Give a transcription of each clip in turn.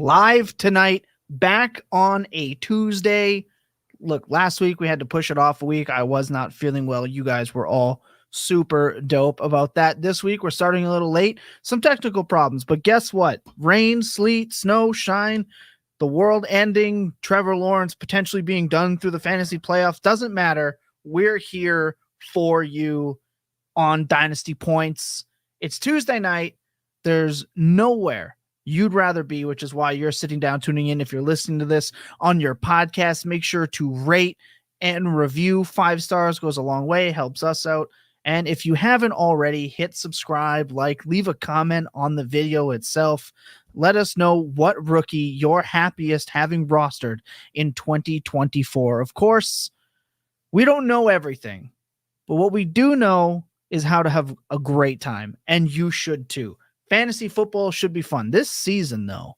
live tonight, back on a Tuesday. Look, last week we had to push it off a week. I was not feeling well. You guys were all super dope about that. This week we're starting a little late. Some technical problems, but guess what? Rain, sleet, snow, shine, the world ending, Trevor Lawrence potentially being done through the fantasy playoffs. Doesn't matter. We're here for you on Dynasty Points. It's Tuesday night. There's nowhere you'd rather be, which is why you're sitting down, tuning in. If you're listening to this on your podcast, make sure to rate and review. 5 stars goes a long way, helps us out. And if you haven't already, hit subscribe, leave a comment on the video itself. Let us know what rookie you're happiest having rostered in 2024. Of course, we don't know everything, but what we do know is how to have a great time, and you should too. Fantasy football should be fun. This season, though,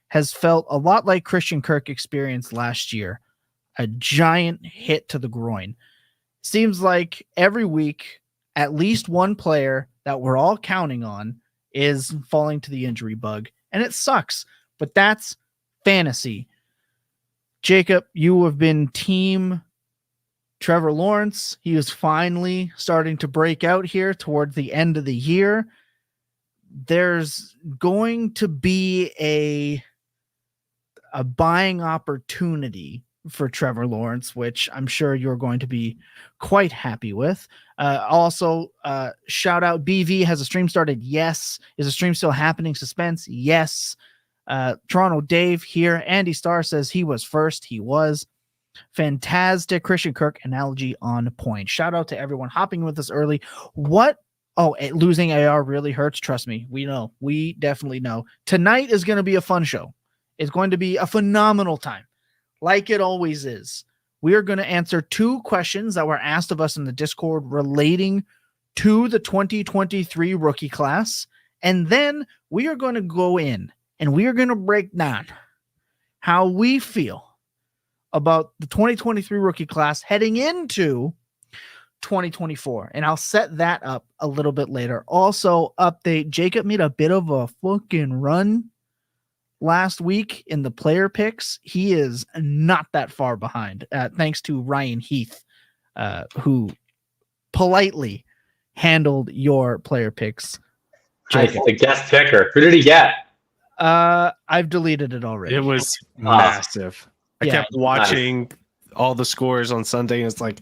has felt a lot like Christian Kirk experienced last year. A giant hit to the groin. Seems like every week, at least one player that we're all counting on is falling to the injury bug, and it sucks, but that's fantasy. Jacob, you have been team Trevor Lawrence. He is finally starting to break out here towards the end of the year. There's going to be a buying opportunity for Trevor Lawrence, which I'm sure you're going to be quite happy with. Also, shout out BV. Has a stream started? Yes. Is the stream still happening? Suspense? Yes. Toronto Dave here. Andy Starr says he was first. He was. Fantastic Christian Kirk analogy on point. Shout out to everyone hopping with us early. Losing AR really hurts. Trust me. We know. We definitely know. Tonight is going to be a fun show. It's going to be a phenomenal time, like it always is. We are going to answer 2 questions that were asked of us in the Discord relating to the 2023 rookie class. And then we are going to go in and we are going to break down how we feel about the 2023 rookie class heading into 2024. And I'll set that up a little bit later. Also, update, Jacob made a bit of a fucking run last week in the player picks. He is not that far behind, thanks to Ryan Heath, who politely handled your player picks. Jacob. The guest picker. Who did he get? I've deleted it already. It was massive. I kept watching all the scores on Sunday, and it's like,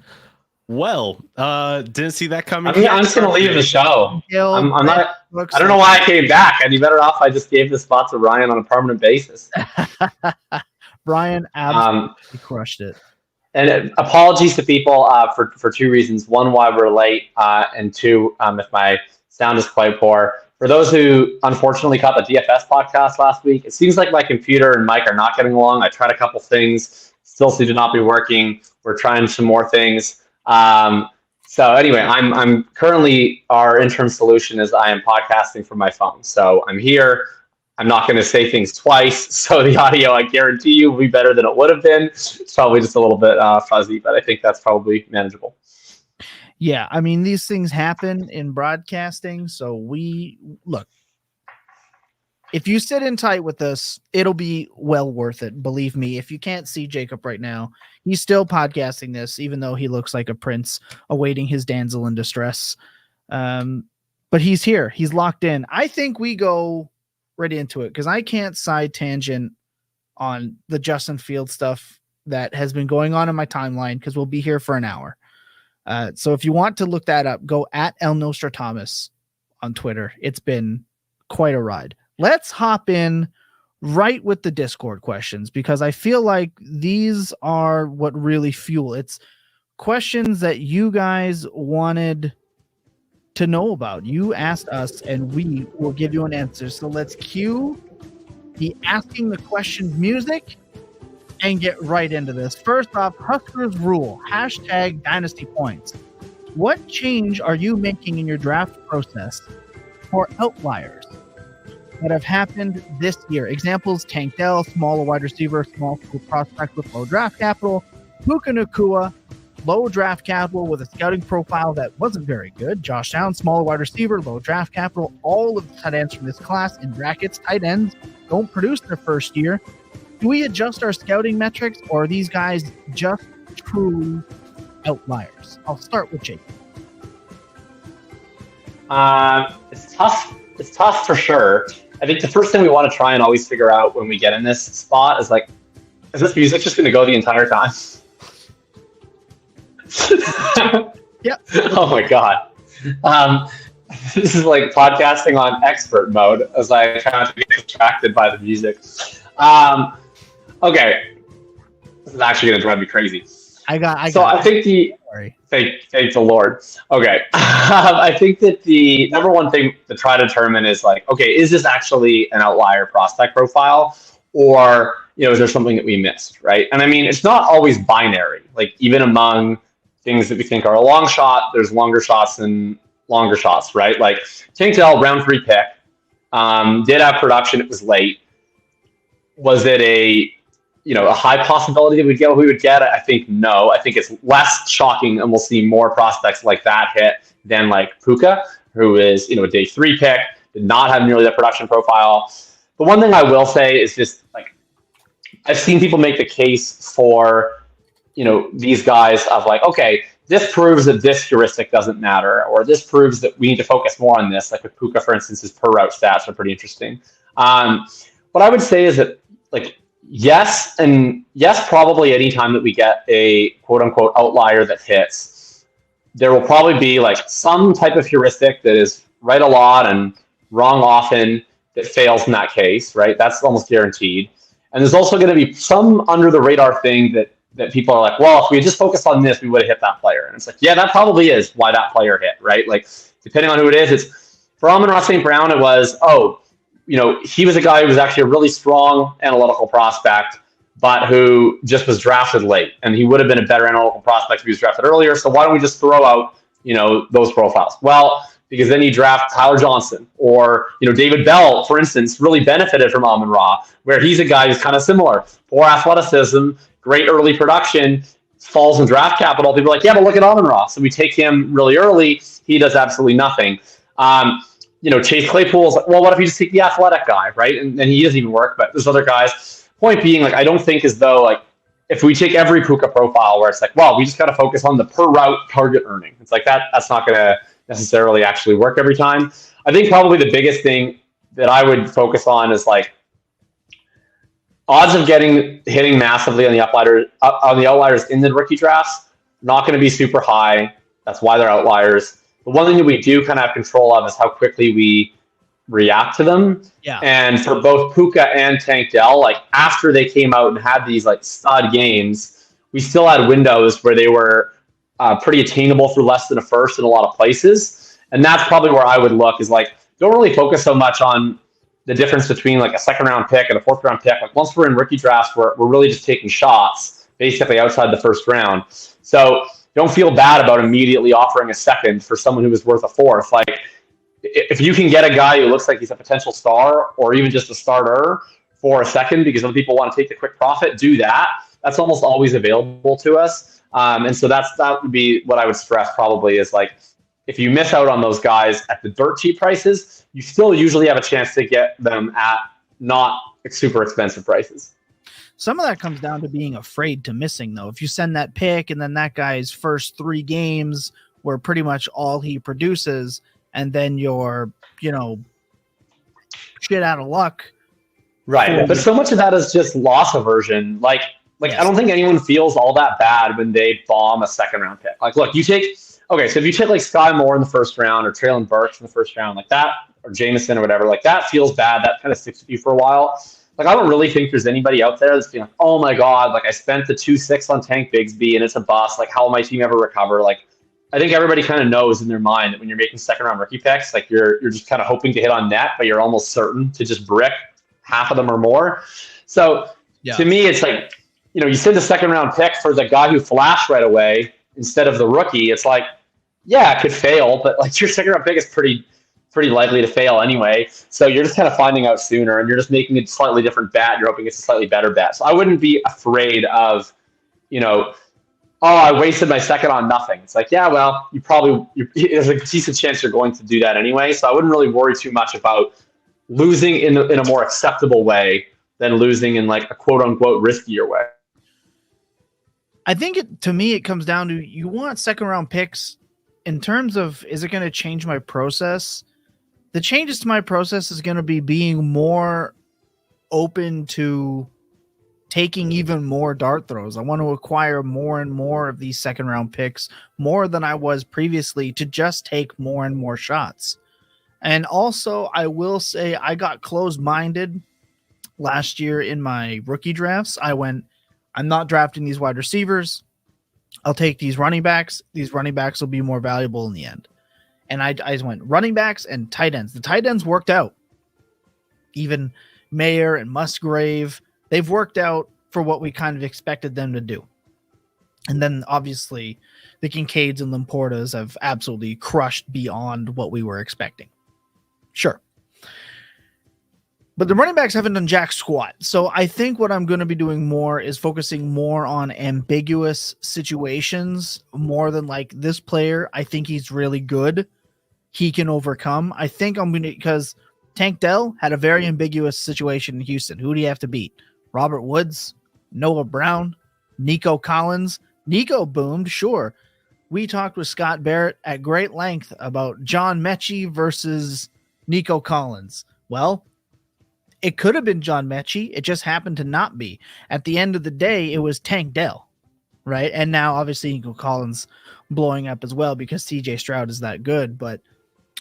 didn't see that coming. I'm just gonna leave the show. I'm not. I don't know why I came back. I'd be better off I just gave the spot to Ryan on a permanent basis. Ryan absolutely crushed it. And apologies to people for 2 reasons. 1, why we're late, and 2, if my sound is quite poor. For those who unfortunately caught the DFS podcast last week, it seems like my computer and mic are not getting along. I tried a couple things, still seem to not be working. We're trying some more things. So anyway, I'm currently, our interim solution is I am podcasting from my phone. So I'm here. I'm not going to say things twice. So the audio, I guarantee you, will be better than it would have been. It's probably just a little bit fuzzy, but I think that's probably manageable. Yeah, I mean, these things happen in broadcasting. So look, if you sit in tight with us, it'll be well worth it. Believe me, if you can't see Jacob right now, he's still podcasting this, even though he looks like a prince awaiting his damsel in distress. But he's here. He's locked in. I think we go right into it because I can't side tangent on the Justin Fields stuff that has been going on in my timeline because we'll be here for an hour. So if you want to look that up, go at El Nostradamus on Twitter. It's been quite a ride. Let's hop in right with the Discord questions because I feel like these are what really fuel. It's questions that you guys wanted to know about. You asked us and we will give you an answer. So let's cue the asking the questions music and get right into this. First off, Huskers rule, #Dynasty Points. What change are you making in your draft process for outliers that have happened this year? Examples: Tank Dell, smaller wide receiver, small school prospect with low draft capital, Puka Nakua, low draft capital with a scouting profile that wasn't very good. Josh Downs, smaller wide receiver, low draft capital. All of the tight ends from this class, in brackets, tight ends, don't produce their first year. Do we adjust our scouting metrics, or are these guys just true outliers? I'll start with Jake. It's tough. It's tough for sure. I think the first thing we want to try and always figure out when we get in this spot is like, is this music just going to go the entire time? Yep. Oh my god. This is like podcasting on expert mode as I try not to get distracted by the music. Okay. This is actually going to drive me crazy. I think thank the Lord. Okay. I think that the number one thing to try to determine is like, okay, is this actually an outlier prospect profile, or, is there something that we missed, right? And I mean, it's not always binary. Like, even among things that we think are a long shot, there's longer shots and longer shots, right? Like, Tank Dell, round 3 pick, did have production. It was late. Was it a high possibility that we would get? I think no. I think it's less shocking, and we'll see more prospects like that hit than like Puka, who is, a day 3 pick, did not have nearly that production profile. The one thing I will say is just like, I've seen people make the case for, these guys of like, okay, this proves that this heuristic doesn't matter, or this proves that we need to focus more on this. Like with Puka, for instance, his per route stats are pretty interesting. What I would say is that, like, yes, probably any time that we get a quote unquote outlier that hits, there will probably be like some type of heuristic that is right a lot and wrong often that fails in that case, right? That's almost guaranteed. And there's also going to be some under the radar thing that people are like, well, if we had just focused on this, we would have hit that player. And it's like, yeah, that probably is why that player hit, right? Like, depending on who it is, it's for Amon-Ra St. Brown, it was, he was a guy who was actually a really strong analytical prospect, but who just was drafted late. And he would have been a better analytical prospect if he was drafted earlier. So why don't we just throw out, those profiles? Well, because then you draft Tyler Johnson or, David Bell, for instance, really benefited from Amon-Ra, where he's a guy who's kind of similar. Poor athleticism, great early production, falls in draft capital. People are like, yeah, but look at Amon-Ra. So we take him really early. He does absolutely nothing. Chase Claypool's like, well, what if you just take the athletic guy, right? And he doesn't even work, but there's other guys. Point being, like, I don't think as though, like, if we take every Puka profile where it's like, well, we just got to focus on the per route target earning. It's like that's not going to necessarily actually work every time. I think probably the biggest thing that I would focus on is like odds of hitting massively on the outliers in the rookie drafts. Not going to be super high. That's why they're outliers. The one thing that we do kind of have control of is how quickly we react to them. Yeah. And for both Puka and Tank Dell, like after they came out and had these like stud games, we still had windows where they were pretty attainable for less than a first in a lot of places. And that's probably where I would look, is like, don't really focus so much on the difference between like a 2nd round pick and a 4th round pick. Like once we're in rookie drafts, we're really just taking shots basically outside the 1st round. So don't feel bad about immediately offering a 2nd for someone who was worth a 4th. Like if you can get a guy who looks like he's a potential star or even just a starter for a 2nd because other people want to take the quick profit, do that. That's almost always available to us. And so that would be what I would stress probably, is like, if you miss out on those guys at the dirt cheap prices, you still usually have a chance to get them at not super expensive prices. Some of that comes down to being afraid to missing, though. If you send that pick and then that guy's first 3 games were pretty much all he produces, and then you're, shit out of luck. Right. But so much of that is just loss aversion. Like yes. I don't think anyone feels all that bad when they bomb a 2nd round pick. Like, look, so if you take like Sky Moore in the 1st round or Traylon Burks in the 1st round, like that, or Jameson or whatever, like that feels bad. That kind of sticks with you for a while. Like, I don't really think there's anybody out there that's being like, oh my God, like I spent the 2-6 on Tank Bigsby and it's a bust. Like, how will my team ever recover? Like, I think everybody kind of knows in their mind that when you're making 2nd round rookie picks, like you're just kind of hoping to hit on net, but you're almost certain to just brick half of them or more. So to me, it's like, you send a 2nd round pick for the guy who flashed right away instead of the rookie. It's like, yeah, it could fail, but like your 2nd round pick is pretty likely to fail anyway. So you're just kind of finding out sooner, and you're just making a slightly different bet. You're hoping it's a slightly better bet. So I wouldn't be afraid of, oh, I wasted my second on nothing. It's like, yeah, well, there's a decent chance you're going to do that anyway. So I wouldn't really worry too much about losing in a more acceptable way than losing in like a quote unquote riskier way. I think to me, it comes down to, you want second round picks in terms of, is it going to change my process? The changes to my process is going to be being more open to taking even more dart throws. I want to acquire more and more of these second round picks, more than I was previously, to just take more and more shots. And also, I will say I got closed-minded last year in my rookie drafts. I went, I'm not drafting these wide receivers. I'll take these running backs. These running backs will be more valuable in the end. And I just went running backs and tight ends. The tight ends worked out. Even Mayer and Musgrave, they've worked out for what we kind of expected them to do. And then obviously the Kincaids and LaPortas have absolutely crushed beyond what we were expecting. Sure. But the running backs haven't done jack squat. So I think what I'm going to be doing more is focusing more on ambiguous situations, more than like this player. I think he's really good. He can overcome. I think I'm going to, because Tank Dell had a very ambiguous situation in Houston. Who do you have to beat? Robert Woods, Noah Brown, Nico Collins. Nico boomed, sure. We talked with Scott Barrett at great length about John Mechie versus Nico Collins. Well, it could have been John Mechie. It just happened to not be. At the end of the day, it was Tank Dell, right? And now, obviously, Nico Collins blowing up as well because CJ Stroud is that good. But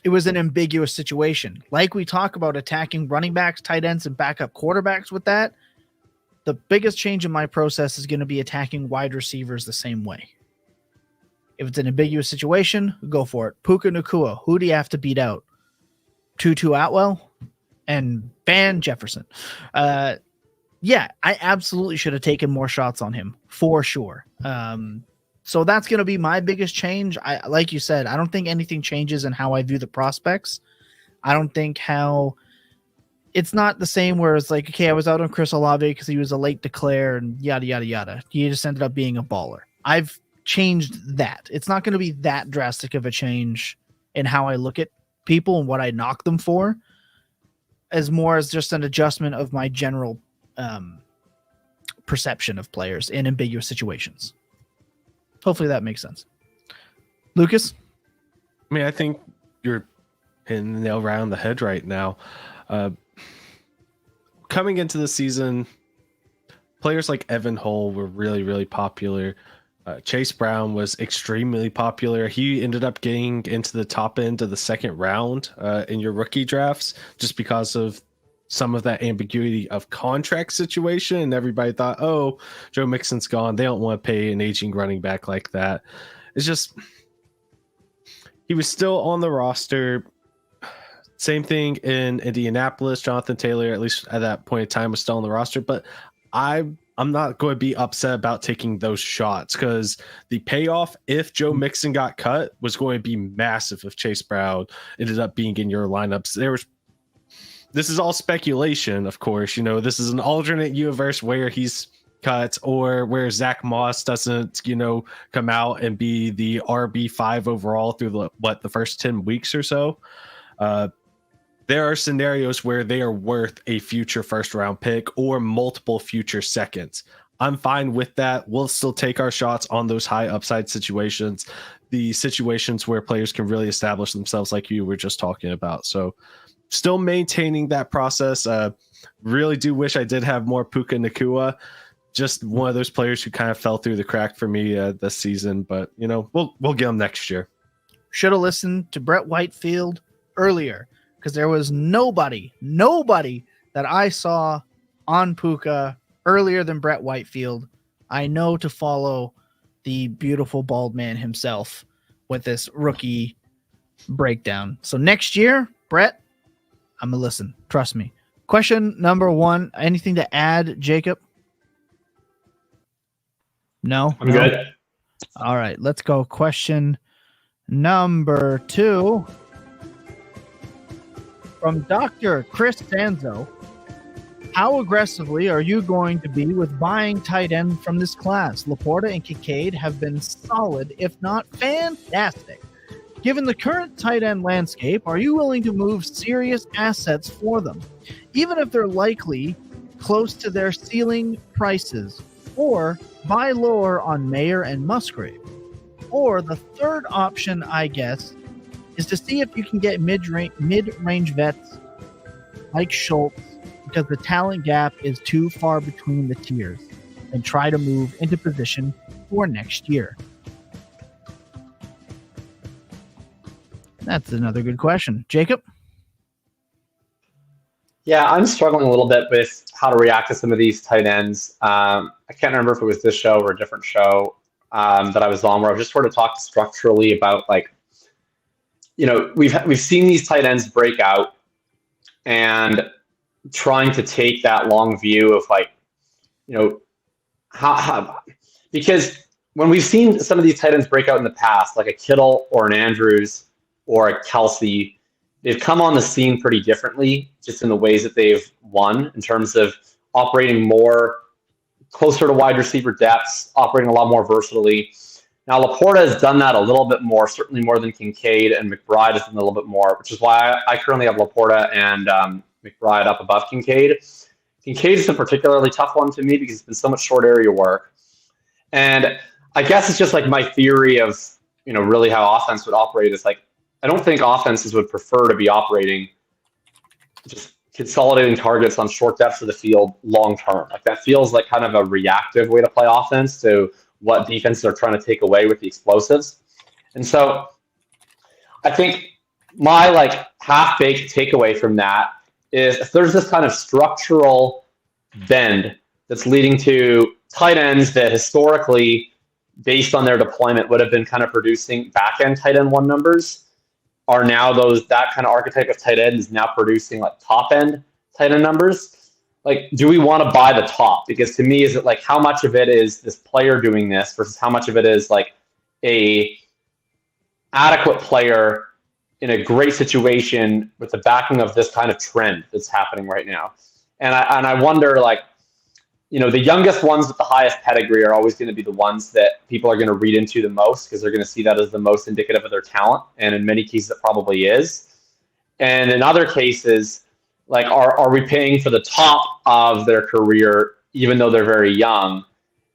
it was an ambiguous situation. Like we talk about attacking running backs, tight ends, and backup quarterbacks with that, the biggest change in my process is going to be attacking wide receivers the same way. If it's an ambiguous situation, go for it. Puka Nakua, who do you have to beat out? Tutu Atwell and Van Jefferson. Yeah, I absolutely should have taken more shots on him for sure. So that's going to be my biggest change. Like you said, I don't think anything changes in how I view the prospects. I don't think it's not the same where it's like, okay, I was out on Chris Olave because he was a late declare and yada, yada, yada. He just ended up being a baller. I've changed that. It's not going to be that drastic of a change in how I look at people and what I knock them for, as more as just an adjustment of my general perception of players in ambiguous situations. Hopefully that makes sense. Lucas? I mean, I think you're hitting the nail right on the head right now. Coming into the season, players like Evan Hull were really, really popular. Chase Brown was extremely popular. He ended up getting into the top end of the second round in your rookie drafts just because of some of that ambiguity of contract situation. And everybody thought, oh, Joe Mixon's gone. They don't want to pay an aging running back like that. It's just, he was still on the roster. Same thing in Indianapolis. Jonathan Taylor, at least at that point in time, was still on the roster. But I'm not going to be upset about taking those shots because the payoff, if Joe Mixon got cut, was going to be massive if Chase Brown ended up being in your lineups. This is all speculation, of course. You know, this is an alternate universe where he's cut or where Zach Moss doesn't, come out and be the RB5 overall through the first 10 weeks or so. There are scenarios where they are worth a future first round pick or multiple future seconds. I'm fine with that. We'll still take our shots on those high upside situations, the situations where players can really establish themselves like you were just talking about. So still maintaining that process. Really do wish I did have more Puka Nakua. Just one of those players who kind of fell through the crack for me this season, but we'll get him next year. Should have listened to Brett Whitefield earlier, because there was nobody that I saw on Puka earlier than Brett Whitefield. I know to follow the beautiful bald man himself with this rookie breakdown. So next year, Brett, I'm going to listen. Trust me. Question number 1. Anything to add, Jacob? No? I'm good. All right, let's go. Question number 2. From Dr. Chris Sanzo. How aggressively are you going to be with buying tight end from this class? LaPorta and Kincaid have been solid, if not fantastic. Given the current tight end landscape, are you willing to move serious assets for them, even if they're likely close to their ceiling prices, or buy lower on Mayer and Musgrave? Or the third option, I guess, is to see if you can get mid-range vets like Schultz, because the talent gap is too far between the tiers, and try to move into position for next year. That's another good question. Jacob? Yeah, I'm struggling a little bit with how to react to some of these tight ends. I can't remember if it was this show or a different show that I was on, where I was just sort of talked structurally about, like, we've seen these tight ends break out, and trying to take that long view of, like, how because when we've seen some of these tight ends break out in the past, like a Kittle or an Andrews or a Kelsey, they've come on the scene pretty differently, just in the ways that they've won, in terms of operating more closer to wide receiver depths, operating a lot more versatilely. Now, LaPorta has done that a little bit more, certainly more than Kincaid, and McBride has done a little bit more, which is why I currently have LaPorta and McBride up above Kincaid. Kincaid is a particularly tough one to me because it's been so much short area work. And I guess it's just like my theory of, really how offense would operate is, like, I don't think offenses would prefer to be operating just consolidating targets on short depths of the field long term. Like, that feels like kind of a reactive way to play offense to what defenses are trying to take away with the explosives. And so I think my, like, half-baked takeaway from that is, if there's this kind of structural bend that's leading to tight ends that historically, based on their deployment, would have been kind of producing back-end tight end one numbers, are now that kind of archetype of tight end is now producing, like, top-end tight end numbers. Like, do we want to buy the top? Because to me, is it, like, how much of it is this player doing this versus how much of it is, like, a adequate player in a great situation with the backing of this kind of trend that's happening right now? And I wonder, like, the youngest ones with the highest pedigree are always going to be the ones that people are going to read into the most, because they're going to see that as the most indicative of their talent. And in many cases, it probably is. And in other cases, like, are we paying for the top of their career, even though they're very young,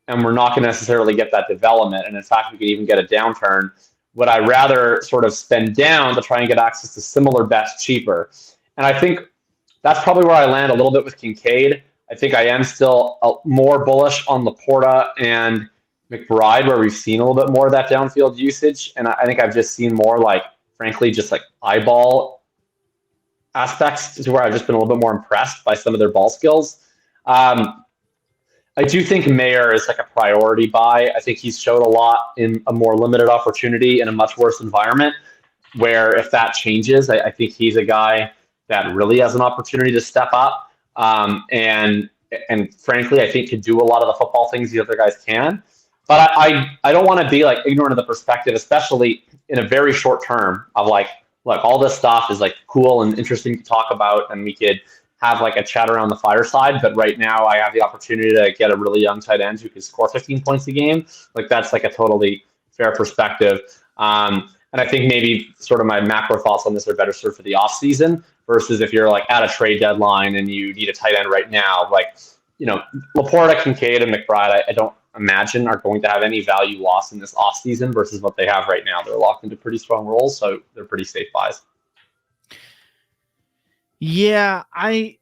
and we're not going to necessarily get that development? And in fact, we could even get a downturn. Would I rather sort of spend down to try and get access to similar bets cheaper? And I think that's probably where I land a little bit with Kincaid. I think I am still more bullish on LaPorta and McBride, where we've seen a little bit more of that downfield usage. And I think I've just seen more, like, frankly, just like eyeball aspects to where I've just been a little bit more impressed by some of their ball skills. I do think Mayer is, like, a priority buy. I think he's showed a lot in a more limited opportunity in a much worse environment, where if that changes, I think he's a guy that really has an opportunity to step up. And frankly, I think could do a lot of the football things the other guys can. But I don't want to be, like, ignorant of the perspective, especially in a very short term, of, like, look, all this stuff is, like, cool and interesting to talk about, and we could have, like, a chat around the fireside. But right now, I have the opportunity to get a really young tight end who can score 15 points a game. Like, that's, like, a totally fair perspective. And I think maybe sort of my macro thoughts on this are better served for the off season versus if you're, like, at a trade deadline and you need a tight end right now. Like, LaPorta, Kincaid, and McBride, I don't imagine are going to have any value loss in this off season versus what they have right now. They're locked into pretty strong roles, so they're pretty safe buys. Yeah, I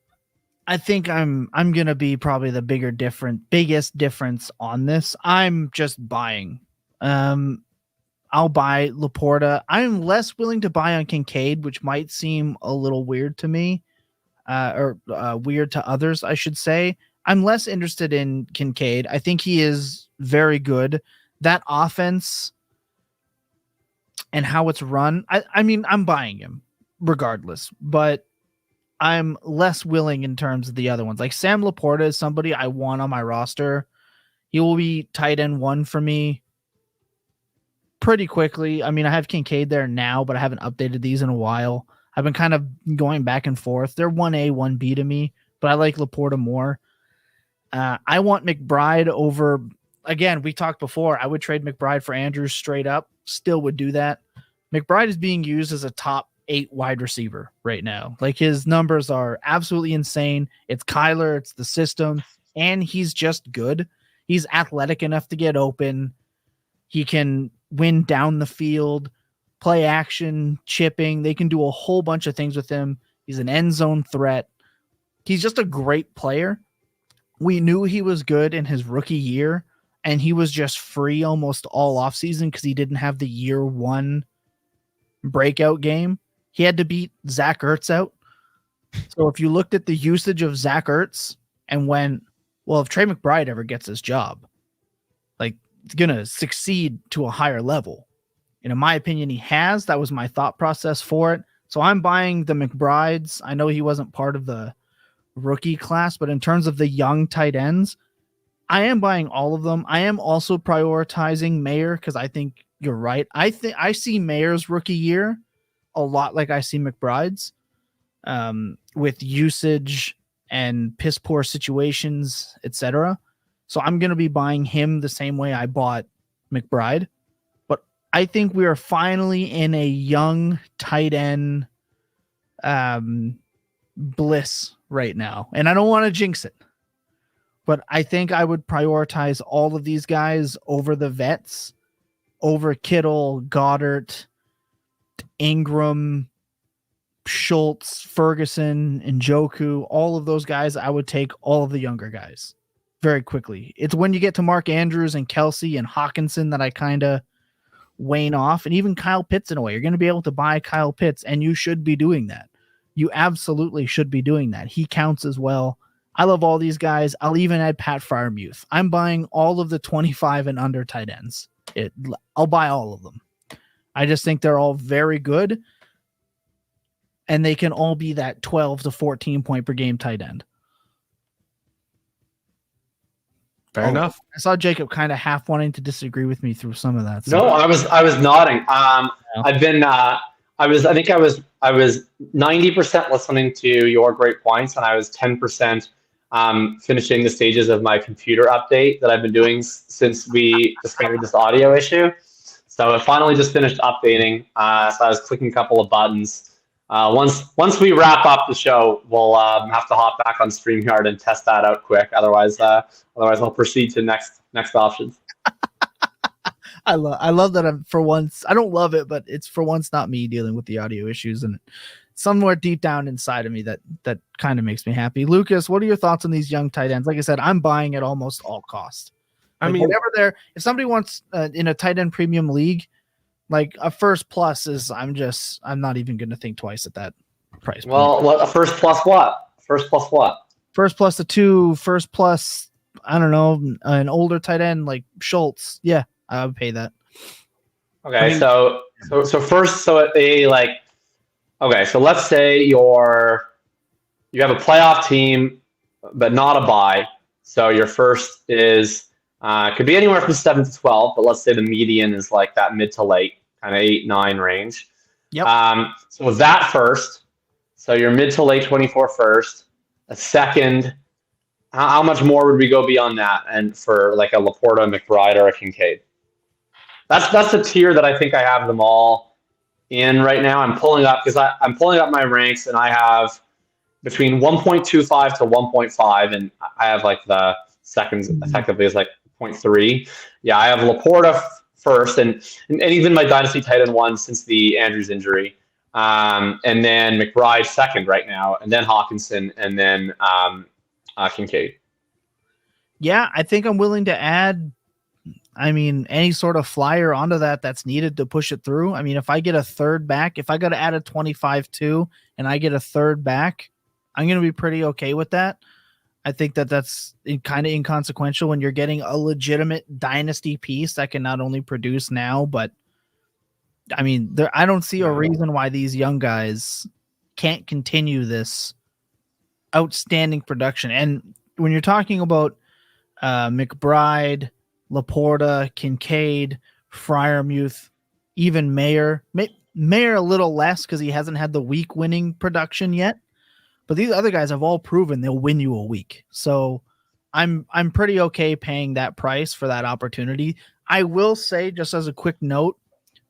think I'm gonna be probably the biggest difference on this. I'm just buying. I'll buy LaPorta. I'm less willing to buy on Kincaid, which might seem a little weird to me, or weird to others, I should say. I'm less interested in Kincaid. I think he is very good. That offense and how it's run, I mean, I'm buying him regardless, but I'm less willing in terms of the other ones. Like, Sam LaPorta is somebody I want on my roster. He will be tight end one for me pretty quickly. I mean, I have Kincaid there now, but I haven't updated these in a while. I've been kind of going back and forth. They're 1A, 1B to me but I like LaPorta more. I want McBride over. Again, we talked before. I would trade McBride for Andrews straight up. Still would do that. McBride is being used as a top 8 wide receiver right now. Like, his numbers are absolutely insane. It's Kyler, it's the system, and he's just good. He's athletic enough to get open. He can win down the field, play action, chipping. They can do a whole bunch of things with him. He's an end zone threat. He's just a great player. We knew he was good in his rookie year, and he was just free almost all offseason because he didn't have the year 1 breakout game. He had to beat Zach Ertz out. So if you looked at the usage of Zach Ertz and went, well, if Trey McBride ever gets his job, like, it's going to succeed to a higher level. And in my opinion, he has. That was my thought process for it. So I'm buying the McBrides. I know he wasn't part of the rookie class, but in terms of the young tight ends, I am buying all of them. I am also prioritizing Mayer because I think you're right. I see Mayer's rookie year a lot like I see McBride's, with usage and piss poor situations, etc. So I'm going to be buying him the same way I bought McBride. But I think we are finally in a young tight end bliss right now. And I don't want to jinx it, but I think I would prioritize all of these guys over the vets, over Kittle, Goddard, Ingram, Schultz, Ferguson, and Njoku. All of those guys, I would take all of the younger guys very quickly. It's when you get to Mark Andrews and Kelsey and Hawkinson that I kind of wane off, and even Kyle Pitts in a way. You're going to be able to buy Kyle Pitts, and you should be doing that. You absolutely should be doing that. He counts as well. I love all these guys. I'll even add Pat Freiermuth. I'm buying all of the 25 and under tight ends. I'll buy all of them. I just think they're all very good, and they can all be that 12 to 14 point per game tight end. Fair enough. I saw Jacob kind of half wanting to disagree with me through some of that. So. No, I was nodding. I was 90% listening to your great points, and I was 10% finishing the stages of my computer update that I've been doing since we discovered this audio issue. So it finally just finished updating. So I was clicking a couple of buttons. Once we wrap up the show, we'll have to hop back on StreamYard and test that out quick. Otherwise I'll proceed to next options. I love that I'm, for once, I don't love it, but it's for once not me dealing with the audio issues, and somewhere deep down inside of me that kind of makes me happy. Lucas, what are your thoughts on these young tight ends? Like I said, I'm buying at almost all cost. Like, I mean, whatever if somebody wants in a tight end premium league, like a first plus is, I'm not even going to think twice at that price. Well, a first plus what? First plus what? First plus a 2, first plus, I don't know, an older tight end like Schultz. Yeah, I would pay that. Okay, I mean, so let's say you have a playoff team, but not a bye. So your first is could be anywhere from 7 to 12, but let's say the median is like that mid to late, kind of 8, 9 range. Yep. So that first, so your mid to late 24 first, a second. How much more would we go beyond that? And for like a LaPorta, McBride, or a Kincaid? That's the tier that I think I have them all in right now. I'm pulling up my ranks, and I have between 1.25 to 1.5, and I have like the seconds effectively is like 0.3. Yeah, I have LaPorta first, and even my Dynasty tight end 1 since the Andrews injury, and then McBride second right now, and then Hawkinson, and then Kincaid. Yeah, I think I'm willing to add, any sort of flyer onto that's needed to push it through. I mean, if I get a third back, if I got to add a 25 too, and I get a third back, I'm going to be pretty okay with that. I think that's kind of inconsequential when you're getting a legitimate dynasty piece that can not only produce now, but I don't see a reason why these young guys can't continue this outstanding production. And when you're talking about McBride, LaPorta, Kincaid, Freiermuth, even Mayer a little less because he hasn't had the week winning production yet. but these other guys have all proven they'll win you a week. So I'm pretty okay paying that price for that opportunity. I will say, just as a quick note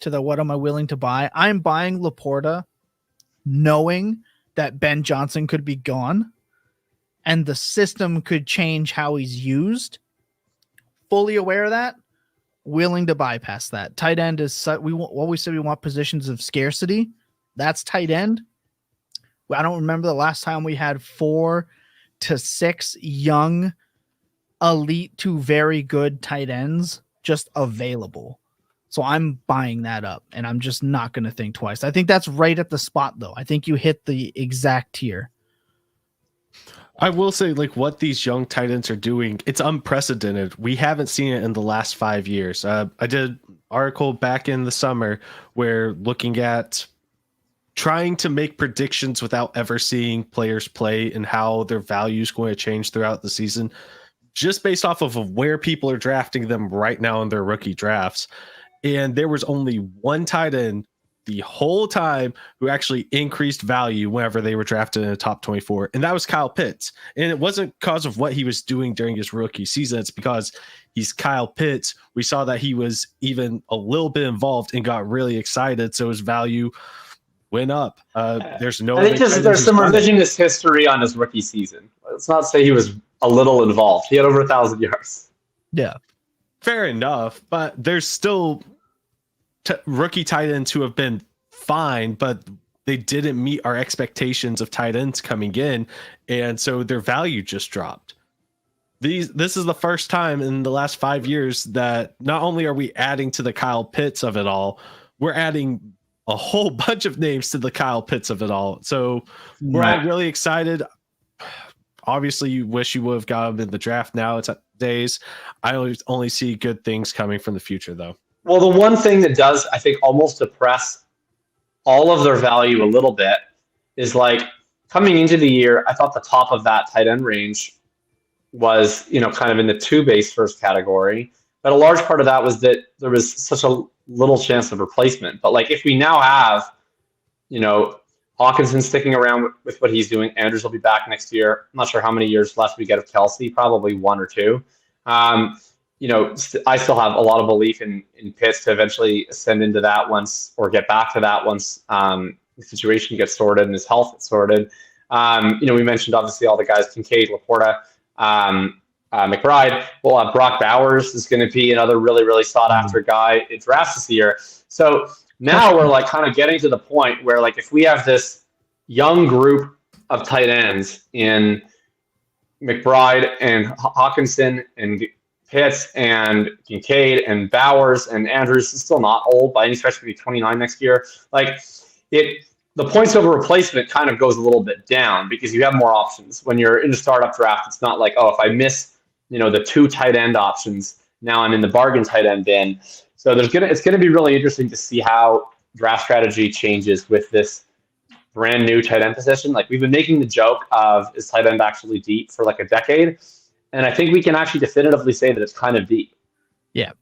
to the what am I willing to buy, I'm buying LaPorta knowing that Ben Johnson could be gone and the system could change how he's used. Fully aware of that, willing to bypass that. Tight end is we always said we want positions of scarcity. That's tight end. I don't remember the last time we had 4 to 6 young, elite to very good tight ends just available. So I'm buying that up, and I'm just not going to think twice. I think that's right at the spot, though. I think you hit the exact tier. I will say, like, what these young tight ends are doing, it's unprecedented. We haven't seen it in the last 5 years. I did an article back in the summer where looking at trying to make predictions without ever seeing players play and how their value is going to change throughout the season, just based off of where people are drafting them right now in their rookie drafts. And there was only one tight end the whole time who actually increased value whenever they were drafted in the top 24. And that was Kyle Pitts. And it wasn't because of what he was doing during his rookie season. It's because he's Kyle Pitts. We saw that he was even a little bit involved and got really excited. So his value went up. There's no. I think there's some revisionist history on his rookie season. Let's not say he was a little involved. He had over 1,000 yards. Yeah. Fair enough, but there's still rookie tight ends who have been fine, but they didn't meet our expectations of tight ends coming in, and so their value just dropped. This is the first time in the last 5 years that not only are we adding to the Kyle Pitts of it all, we're adding a whole bunch of names to the Kyle Pitts of it all. So we're all really excited. Obviously, you wish you would have got him in the draft nowadays. I only see good things coming from the future, though. Well, the one thing that does, I think, almost depress all of their value a little bit is, like, coming into the year, I thought the top of that tight end range was, kind of in the 2 base first category. But a large part of that was that there was such a little chance of replacement. But, like, if we now have, Hawkinson sticking around with what he's doing. Andrews will be back next year. I'm not sure how many years left we get of Kelsey, probably 1 or 2. I still have a lot of belief in Pitts to eventually ascend into that once, or get back to that once the situation gets sorted and his health gets sorted. We mentioned obviously all the guys, Kincaid, LaPorta, McBride. Well, Brock Bowers is going to be another really, really sought after guy in drafts this year. So now we're, like, kind of getting to the point where, like, if we have this young group of tight ends in McBride and Hawkinson and Pitts and Kincaid and Bowers, and Andrews is still not old by any stretch, to be 29 next year. Like, the points over replacement kind of goes a little bit down because you have more options. When you're in a startup draft, it's not like, if I miss, the 2 tight end options, now I'm in the bargain tight end bin. So it's gonna be really interesting to see how draft strategy changes with this brand new tight end position. Like, we've been making the joke of, is tight end actually deep, for like a decade? And I think we can actually definitively say that it's kind of deep. Yeah,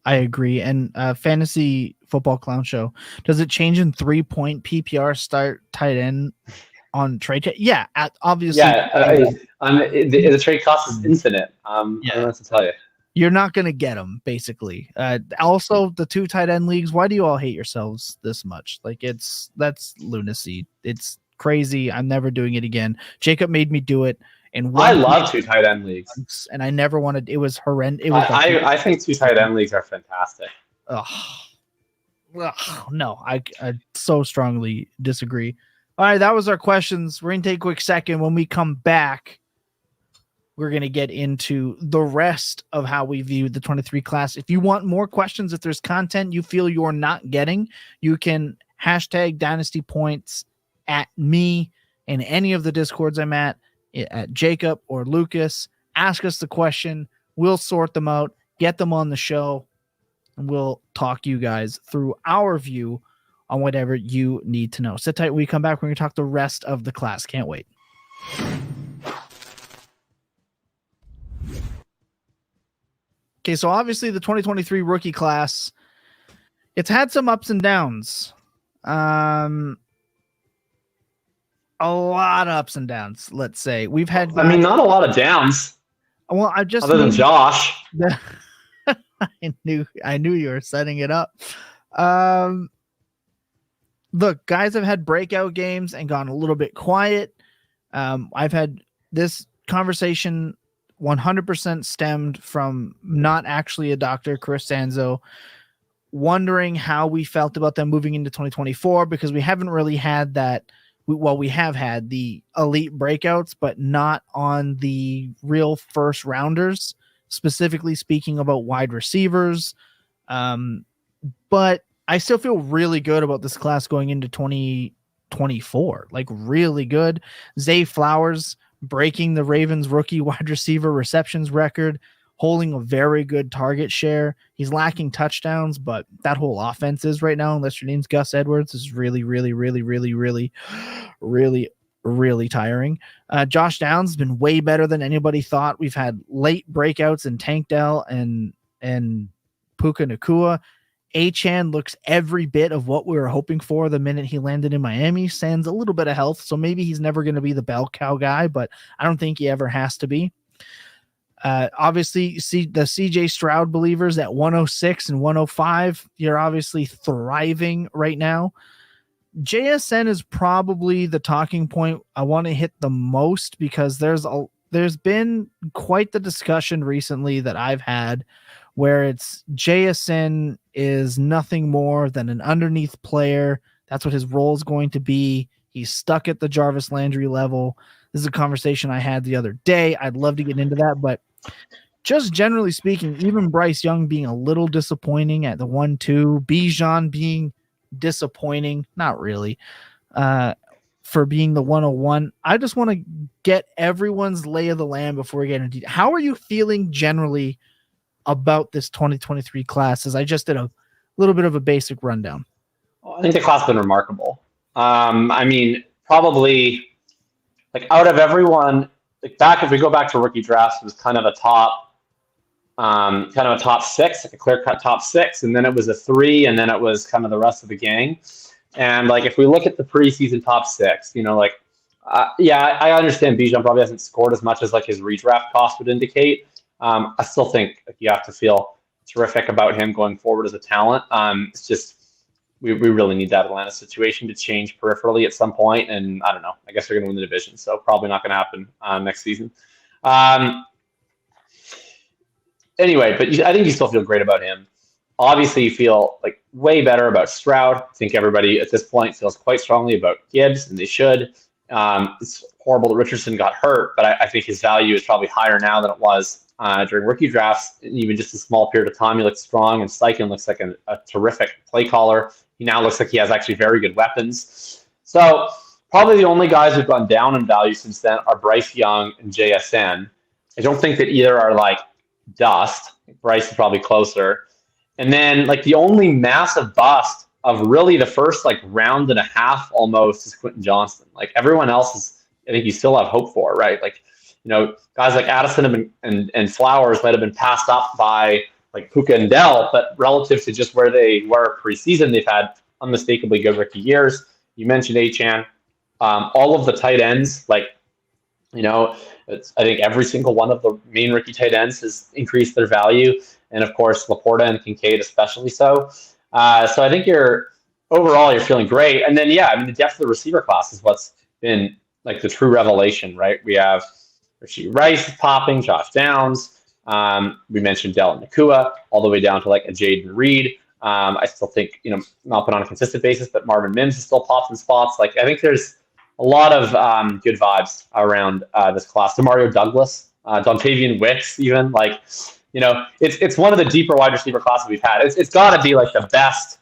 I agree. And Fantasy Football Clown Show, does it change in 3-point PPR start tight end on trade? Yeah, obviously. Yeah, the trade cost is infinite. I don't know what to tell you. You're not going to get them, basically. Also, the 2 tight end leagues, why do you all hate yourselves this much? Like, that's lunacy. It's crazy. I'm never doing it again. Jacob made me do it. And I love 2 tight end leagues. And I never wanted, it was horrendous. I think 2 tight end leagues are fantastic. No, I so strongly disagree. All right, that was our questions. We're going to take a quick second. When we come back, we're going to get into the rest of how we view the 23 class. If you want more questions, if there's content you feel you're not getting, you can hashtag Dynasty Points at me and any of the Discords I'm at Jacob or Lucas. Ask us the question. We'll sort them out, get them on the show, and we'll talk you guys through our view on whatever you need to know. Sit tight. When we come back, we're going to talk the rest of the class. Can't wait. Okay, so obviously the 2023 rookie class, it's had some ups and downs. I a lot of ups and downs. Let's say we've had. I mean, not a lot of downs. Well, I just other than Josh. I knew you were setting it up. Look, guys have had breakout games and gone a little bit quiet. I've had this conversation 100% stemmed from not actually a doctor, Chris Sanzo, wondering how we felt about them moving into 2024 because we haven't really had that. Well, we have had the elite breakouts, but not on the real first rounders, specifically speaking about wide receivers. But I still feel really good about this class going into 2024, like really good. Zay Flowers breaking the Ravens rookie wide receiver receptions record, holding a very good target share. He's lacking touchdowns, but that whole offense is right now, unless your name's Gus Edwards, is really, really, really, really, really, really, really tiring. Josh Downs has been way better than anybody thought. We've had late breakouts in Tank Dell and Puka Nakua. Achane looks every bit of what we were hoping for the minute he landed in Miami. Sans a little bit of health, so maybe he's never going to be the bell cow guy, but I don't think he ever has to be. Obviously, see the CJ Stroud believers at 106 and 105. You're obviously thriving right now. JSN is probably the talking point I want to hit the most because there's been quite the discussion recently that I've had where it's JSN is nothing more than an underneath player. That's what his role is going to be. He's stuck at the Jarvis Landry level. This is a conversation I had the other day. I'd love to get into that, but just generally speaking, even Bryce Young being a little disappointing at the 1-2, Bijan being disappointing, not really, for being the 101. I just want to get everyone's lay of the land before we get into detail. How are you feeling generally about this 2023 class? As I just did a little bit of a basic rundown. Well, I think the class has been remarkable. I mean, probably like out of everyone, like if we go back to rookie drafts, it was kind of a top six, like a clear cut top six, and then it was a 3, and then it was kind of the rest of the gang. And like if we look at the preseason top 6, I understand Bijan probably hasn't scored as much as like his redraft cost would indicate. I still think you have to feel terrific about him going forward as a talent. It's just we really need that Atlanta situation to change peripherally at some point, and I don't know. I guess they're going to win the division, so probably not going to happen next season. Anyway, but I think you still feel great about him. Obviously, you feel like way better about Stroud. I think everybody at this point feels quite strongly about Gibbs, and they should. It's horrible that Richardson got hurt, but I think his value is probably higher now than it was during rookie drafts. Even just a small period of time, he looks strong, and Steichen looks like a terrific play caller. He now looks like he has actually very good weapons. So probably the only guys who've gone down in value since then are Bryce Young and JSN. I don't think that either are like dust. Bryce is probably closer. And then like the only massive bust of really the first like round and a half almost is Quentin Johnston. Like everyone else is, I think you still have hope for, right? Like, guys like Addison and Flowers might have been passed up by like Puka and Dell, but relative to just where they were preseason, they've had unmistakably good rookie years. You mentioned Achane. All of the tight ends, I think every single one of the main rookie tight ends has increased their value. And of course, LaPorta and Kincaid especially so. So I think you're feeling great. And then, the depth of the receiver class is what's been like the true revelation, right? We have Rashee Rice popping, Josh Downs. We mentioned Dell and Nakua, all the way down to like a Jaden Reed. I still think, not put on a consistent basis, but Marvin Mims is still pops in spots. Like I think there's a lot of good vibes around this class. Demario Douglas, Dontavian Wicks, even it's one of the deeper wide receiver classes we've had. It's got to be like the best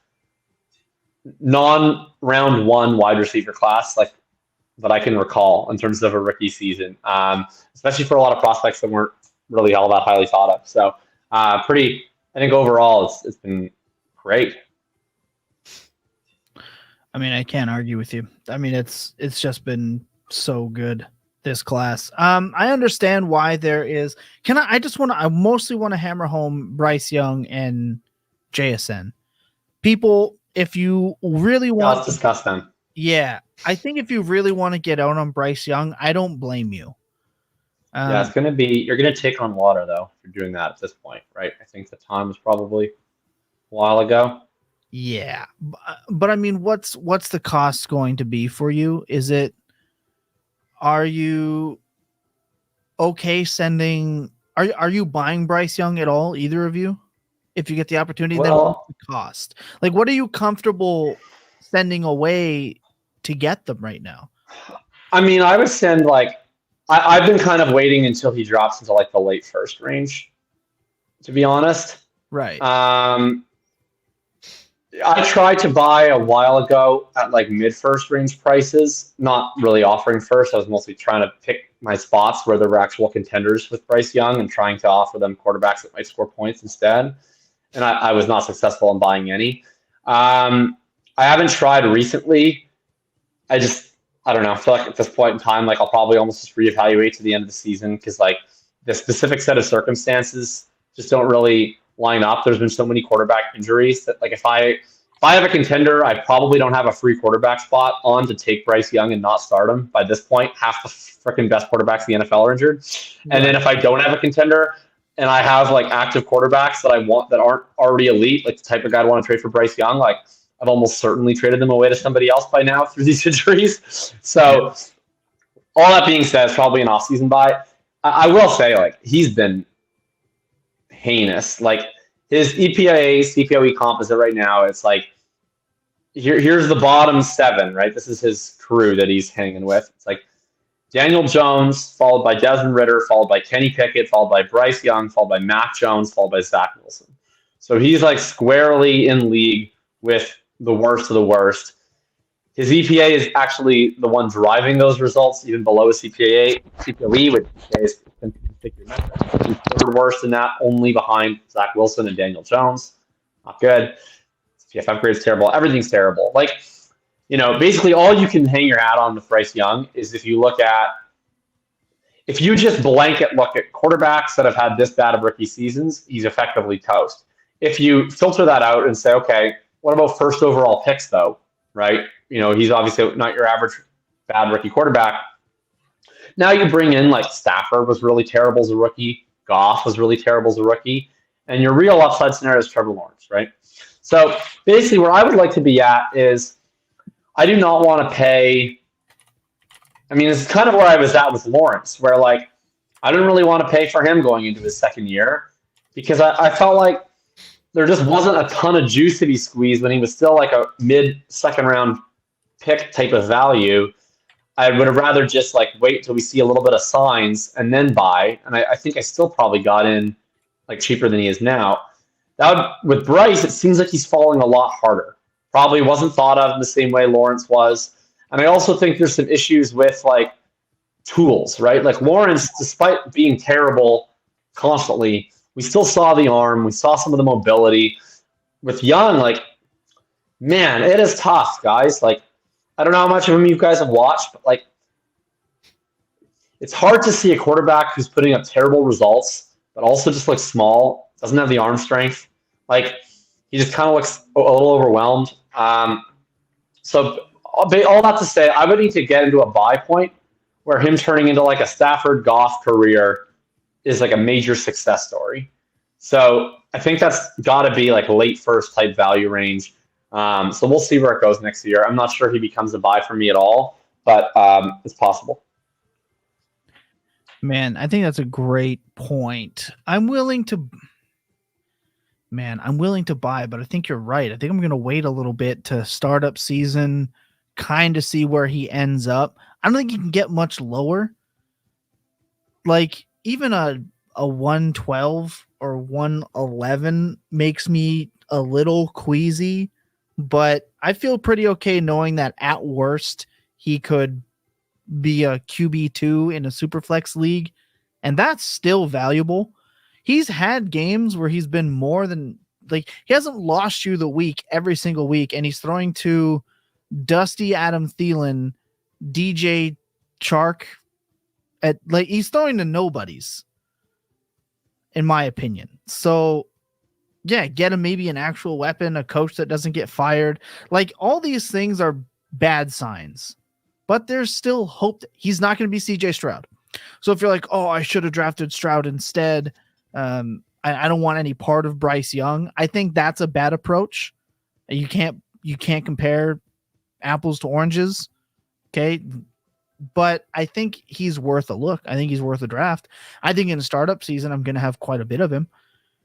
non-round one wide receiver class that I can recall in terms of a rookie season, especially for a lot of prospects that weren't really all that highly thought of. So I think overall it's been great. I mean, I can't argue with you. I mean, it's just been so good, this class. I understand why there is. I mostly want to hammer home Bryce Young and JSN. People, if you really want, let's discuss them. Yeah, I think if you really want to get out on Bryce Young, I don't blame you. Yeah, it's gonna be you're gonna take on water though if you're doing that at this point, right? I think the time was probably a while ago. Yeah, but I mean, what's the cost going to be for you? Are you okay sending? Are you buying Bryce Young at all? Either of you, if you get the opportunity, then what's the cost? Like, what are you comfortable sending away to get them right now? I mean, I would send like I've been kind of waiting until he drops into like the late first range, to be honest. Right. I tried to buy a while ago at like mid first range prices, not really offering first. I was mostly trying to pick my spots where there were actual contenders with Bryce Young and trying to offer them quarterbacks that might score points instead. And I was not successful in buying any. I haven't tried recently. I don't know. I feel like at this point in time, like I'll probably almost just reevaluate to the end of the season because like the specific set of circumstances just don't really line up. There's been so many quarterback injuries that like if I have a contender, I probably don't have a free quarterback spot on to take Bryce Young and not start him. By this point, half the freaking best quarterbacks in the NFL are injured. And then if I don't have a contender and I have like active quarterbacks that I want that aren't already elite, like the type of guy I want to trade for Bryce Young, like I've almost certainly traded them away to somebody else by now through these injuries. So all that being said, it's probably an off-season buy. I will say, like, he's been heinous. Like, his EPA, CPOE composite right now, it's like, here's the bottom 7, right? This is his crew that he's hanging with. It's like Daniel Jones, followed by Desmond Ridder, followed by Kenny Pickett, followed by Bryce Young, followed by Mac Jones, followed by Zach Wilson. So he's like squarely in league with the worst of the worst. His EPA is actually the one driving those results, even below his CPOE, which is he's third worst in that, only behind Zach Wilson and Daniel Jones. Not good. PFF grade is terrible. Everything's terrible. Like, basically all you can hang your hat on with Bryce Young is if you just blanket look at quarterbacks that have had this bad of rookie seasons, he's effectively toast. If you filter that out and say, okay, what about first overall picks though, right? He's obviously not your average bad rookie quarterback. Now you bring in like Stafford was really terrible as a rookie. Goff was really terrible as a rookie. And your real upside scenario is Trevor Lawrence, right? So basically where I would like to be at is I do not want to pay. I mean, this is kind of where I was at with Lawrence, where like I didn't really want to pay for him going into his second year because I felt like there just wasn't a ton of juice to be squeezed when he was still like a mid-second round pick type of value. I would have rather just like wait till we see a little bit of signs and then buy. And I think I still probably got in like cheaper than he is now. With Bryce, it seems like he's falling a lot harder. Probably wasn't thought of in the same way Lawrence was. And I also think there's some issues with like tools, right? Like Lawrence, despite being terrible constantly, we still saw the arm. We saw some of the mobility. With Young, like, man, it is tough, guys. Like, I don't know how much of him you guys have watched, but like, it's hard to see a quarterback who's putting up terrible results, but also just looks small, doesn't have the arm strength. Like, he just kind of looks a little overwhelmed. So all that to say, I would need to get into a buy point where him turning into like a Stafford Goff career is like a major success story. So I think that's got to be like late first type value range. So we'll see where it goes next year. I'm not sure he becomes a buy for me at all, but it's possible. Man, I think that's a great point. I'm willing to buy, but I think you're right. I think I'm going to wait a little bit to start up season, kind of see where he ends up. I don't think he can get much lower. Like even a 112 or 111 makes me a little queasy, but I feel pretty okay knowing that at worst he could be a QB2 in a Superflex league, and that's still valuable. He's had games where he's been more than like he hasn't lost you the week every single week, and he's throwing to Dusty Adam Thielen, DJ Chark at like he's throwing to nobodies, in my opinion. So yeah, get him maybe an actual weapon, a coach that doesn't get fired. Like all these things are bad signs, but there's still hope that he's not going to be CJ Stroud. So if you're like, oh, I should have drafted Stroud instead, I don't want any part of Bryce Young, I think that's a bad approach. You can't compare apples to oranges. Okay. But I think he's worth a look. I think he's worth a draft. I think in a startup season, I'm going to have quite a bit of him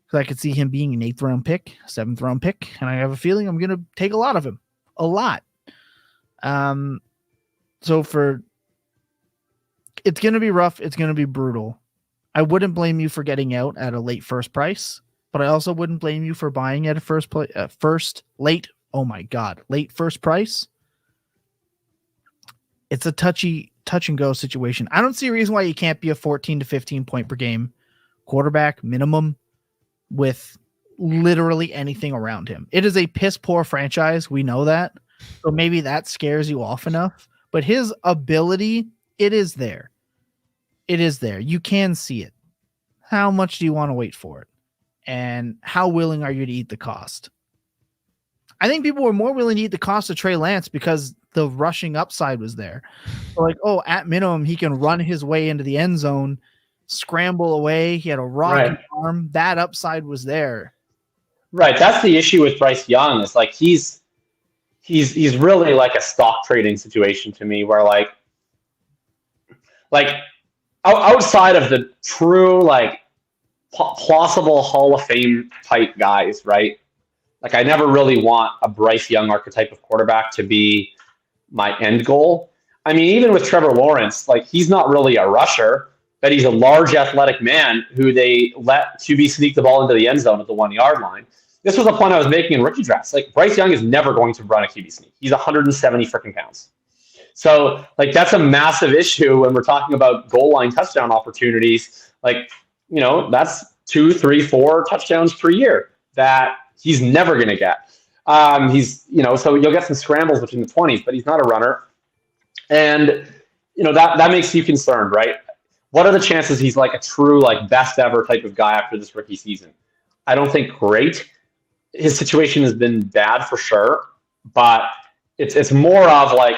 because I could see him being an 8th round pick, 7th round pick. And I have a feeling I'm going to take a lot of him, a lot. So it's going to be rough. It's going to be brutal. I wouldn't blame you for getting out at a late first price, but I also wouldn't blame you for buying at a late first price. It's a touch and go situation. I don't see a reason why you can't be a 14 to 15 point per game quarterback minimum with literally anything around him. It is a piss poor franchise. We know that. So maybe that scares you off enough, but his ability, it is there. It is there. You can see it. How much do you want to wait for it? And how willing are you to eat the cost? I think people were more willing to eat the cost of Trey Lance because the rushing upside was there. So like, oh, at minimum, he can run his way into the end zone, scramble away. He had a rocket arm. That upside was there. Right. That's the issue with Bryce Young. Is like he's really like a stock trading situation to me, where like outside of the true like plausible Hall of Fame type guys, right? Like I never really want a Bryce Young archetype of quarterback to be my end goal. I mean, even with Trevor Lawrence, like he's not really a rusher, but he's a large athletic man who they let QB sneak the ball into the end zone at the 1 yard line. This was a point I was making in rookie drafts. Like Bryce Young is never going to run a QB sneak. He's 170 freaking pounds. So like that's a massive issue when we're talking about goal line touchdown opportunities. Like, you know, that's 2, 3, 4 touchdowns per year that he's never going to get. He's, you know, so you'll get some scrambles between the 20s, but he's not a runner. And, you know, that makes you concerned, right? What are the chances he's like a true, like best ever type of guy after this rookie season? I don't think great. His situation has been bad for sure, but it's more of like,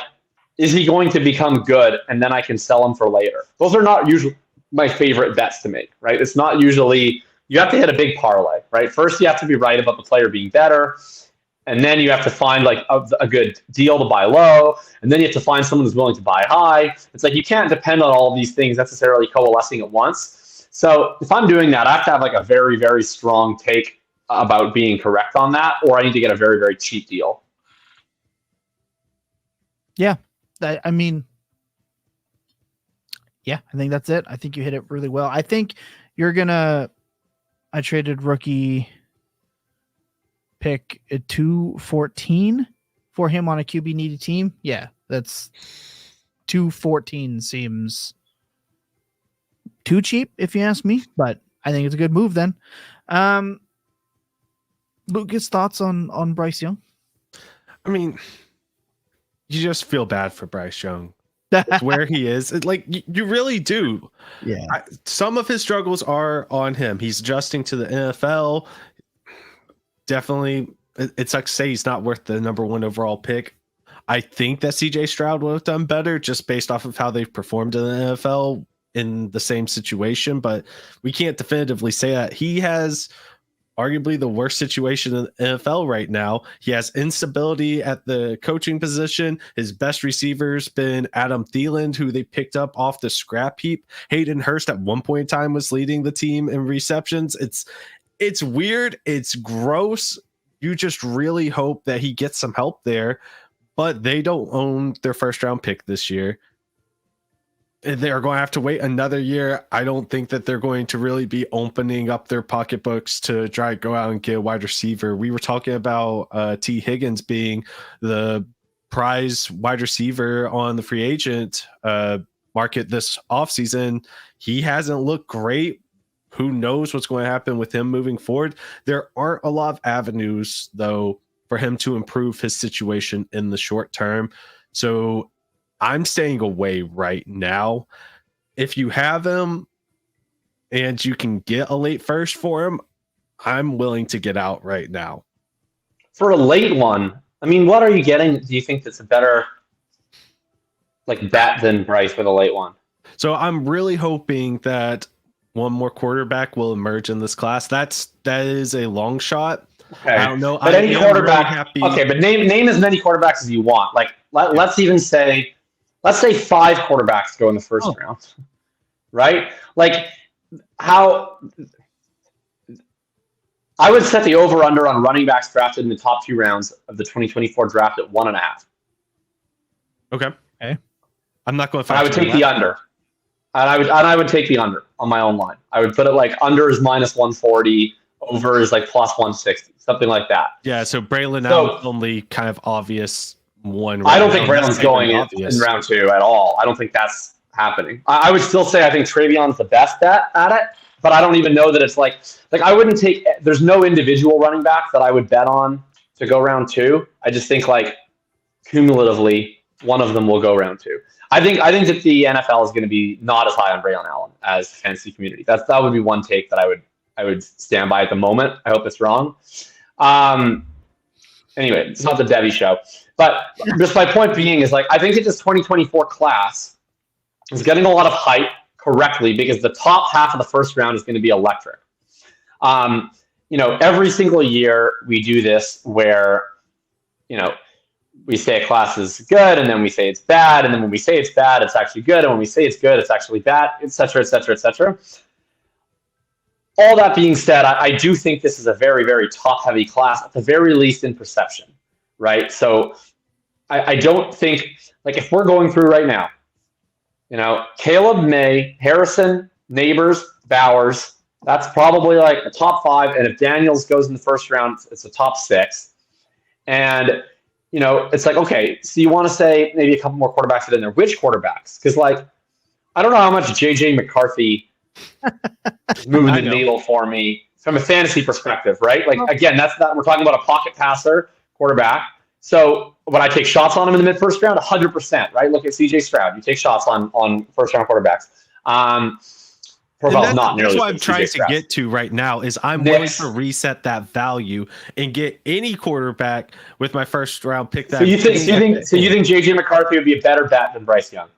is he going to become good and then I can sell him for later? Those are not usually my favorite bets to make, right? It's not usually, you have to hit a big parlay, right? First, you have to be right about the player being better. And then you have to find like a good deal to buy low. And then you have to find someone who's willing to buy high. It's like you can't depend on all of these things necessarily coalescing at once. So if I'm doing that, I have to have like a very, very strong take about being correct on that, or I need to get a very, very cheap deal. Yeah. I mean, yeah, I think that's it. I think you hit it really well. I think I traded rookie pick at 214 for him on a QB needy team. Yeah, that's 214 seems too cheap if you ask me, but I think it's a good move then. Lucas, thoughts on Bryce Young? I mean, you just feel bad for Bryce Young. Where he is, like you really do. Yeah. Some of his struggles are on him. He's adjusting to the NFL. Definitely, it sucks to say he's not worth the number 1 overall pick. I think that CJ Stroud would have done better just based off of how they've performed in the NFL in the same situation, but we can't definitively say that. He has arguably the worst situation in the NFL right now. He has instability at the coaching position. His best receiver's been Adam Thielen, who they picked up off the scrap heap. Hayden Hurst at one point in time was leading the team in receptions. It's weird. It's gross. You just really hope that he gets some help there, but they don't own their first round pick this year. They're going to have to wait another year. I don't think that they're going to really be opening up their pocketbooks to try to go out and get a wide receiver. We were talking about T. Higgins being the prize wide receiver on the free agent market this offseason. He hasn't looked great. Who knows what's going to happen with him moving forward? There aren't a lot of avenues, though, for him to improve his situation in the short term. So I'm staying away right now. If you have him and you can get a late first for him, I'm willing to get out right now. For a late one, I mean, what are you getting? Do you think that's a better like bet than Bryce for the late one. So I'm really hoping that one more quarterback will emerge in this class. That is a long shot. Okay. I don't know. But any quarterback. Really okay, but name as many quarterbacks as you want. Like let's say 5 quarterbacks go in the first round, right? Like how I would set the over under on running backs drafted in the top 2 rounds of the 2024 draft at 1.5. Okay. I'm not going to. I would take the under. And I would take the under on my own line. I would put it like under is minus 140, over is like plus 160, something like that. Yeah, so Braylon now is only kind of obvious one. I don't think Braylon's going in round 2 at all. I don't think that's happening. I would still say I think Travion's the best at it, but I don't even know that it's like I wouldn't take. There's no individual running back that I would bet on to go round 2. I just think like cumulatively one of them will go round 2. I think that the NFL is going to be not as high on Braylon Allen as the fantasy community. That would be one take that I would stand by at the moment. I hope it's wrong. Anyway, it's not the Debbie show, but just my point being is like I think that this 2024 class is getting a lot of hype correctly because the top half of the first round is going to be electric. Every single year we do this where, we say a class is good, and then we say it's bad, and then when we say it's bad, it's actually good, and when we say it's good, it's actually bad, et cetera, et cetera, et cetera. All that being said, I do think this is a very, very top-heavy class, at the very least in perception, right? So I don't think, like, if we're going through right now, Caleb, May, Harrison, Neighbors, Bowers, that's probably like a top 5, and if Daniels goes in the first round, it's a top 6. And it's like, okay, so you want to say maybe a couple more quarterbacks in there. Which quarterbacks? Because, like, I don't know how much J.J. McCarthy is moving the needle for me from a fantasy perspective, right? Like, again, we're talking about a pocket passer quarterback. So would I take shots on him in the mid-first round? 100%, right? Look at CJ Stroud. You take shots on first-round quarterbacks. That's what I'm trying to get to right now is I'm willing to reset that value and get any quarterback with my first round pick. So you think JJ McCarthy would be a better bet than Bryce Young?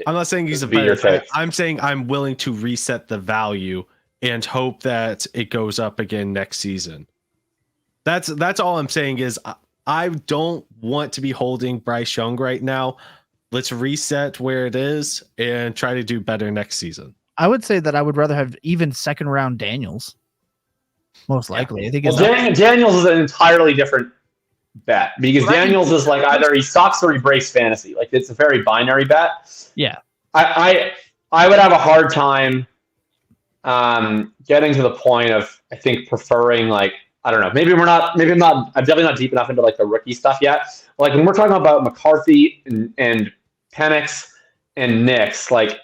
I'm not saying he's a better bet. I'm saying I'm willing to reset the value and hope that it goes up again next season. That's all I'm saying is I don't want to be holding Bryce Young right now. Let's reset where it is and try to do better next season. I would say that I would rather have even second round Daniels. Most likely. I think Daniels is an entirely different bet because Daniels is like either he sucks or he breaks fantasy. Like it's a very binary bet. Yeah. I would have a hard time getting to the point of I think preferring like I don't know. I'm definitely not deep enough into like the rookie stuff yet. Like when we're talking about McCarthy and Penix and Nix, like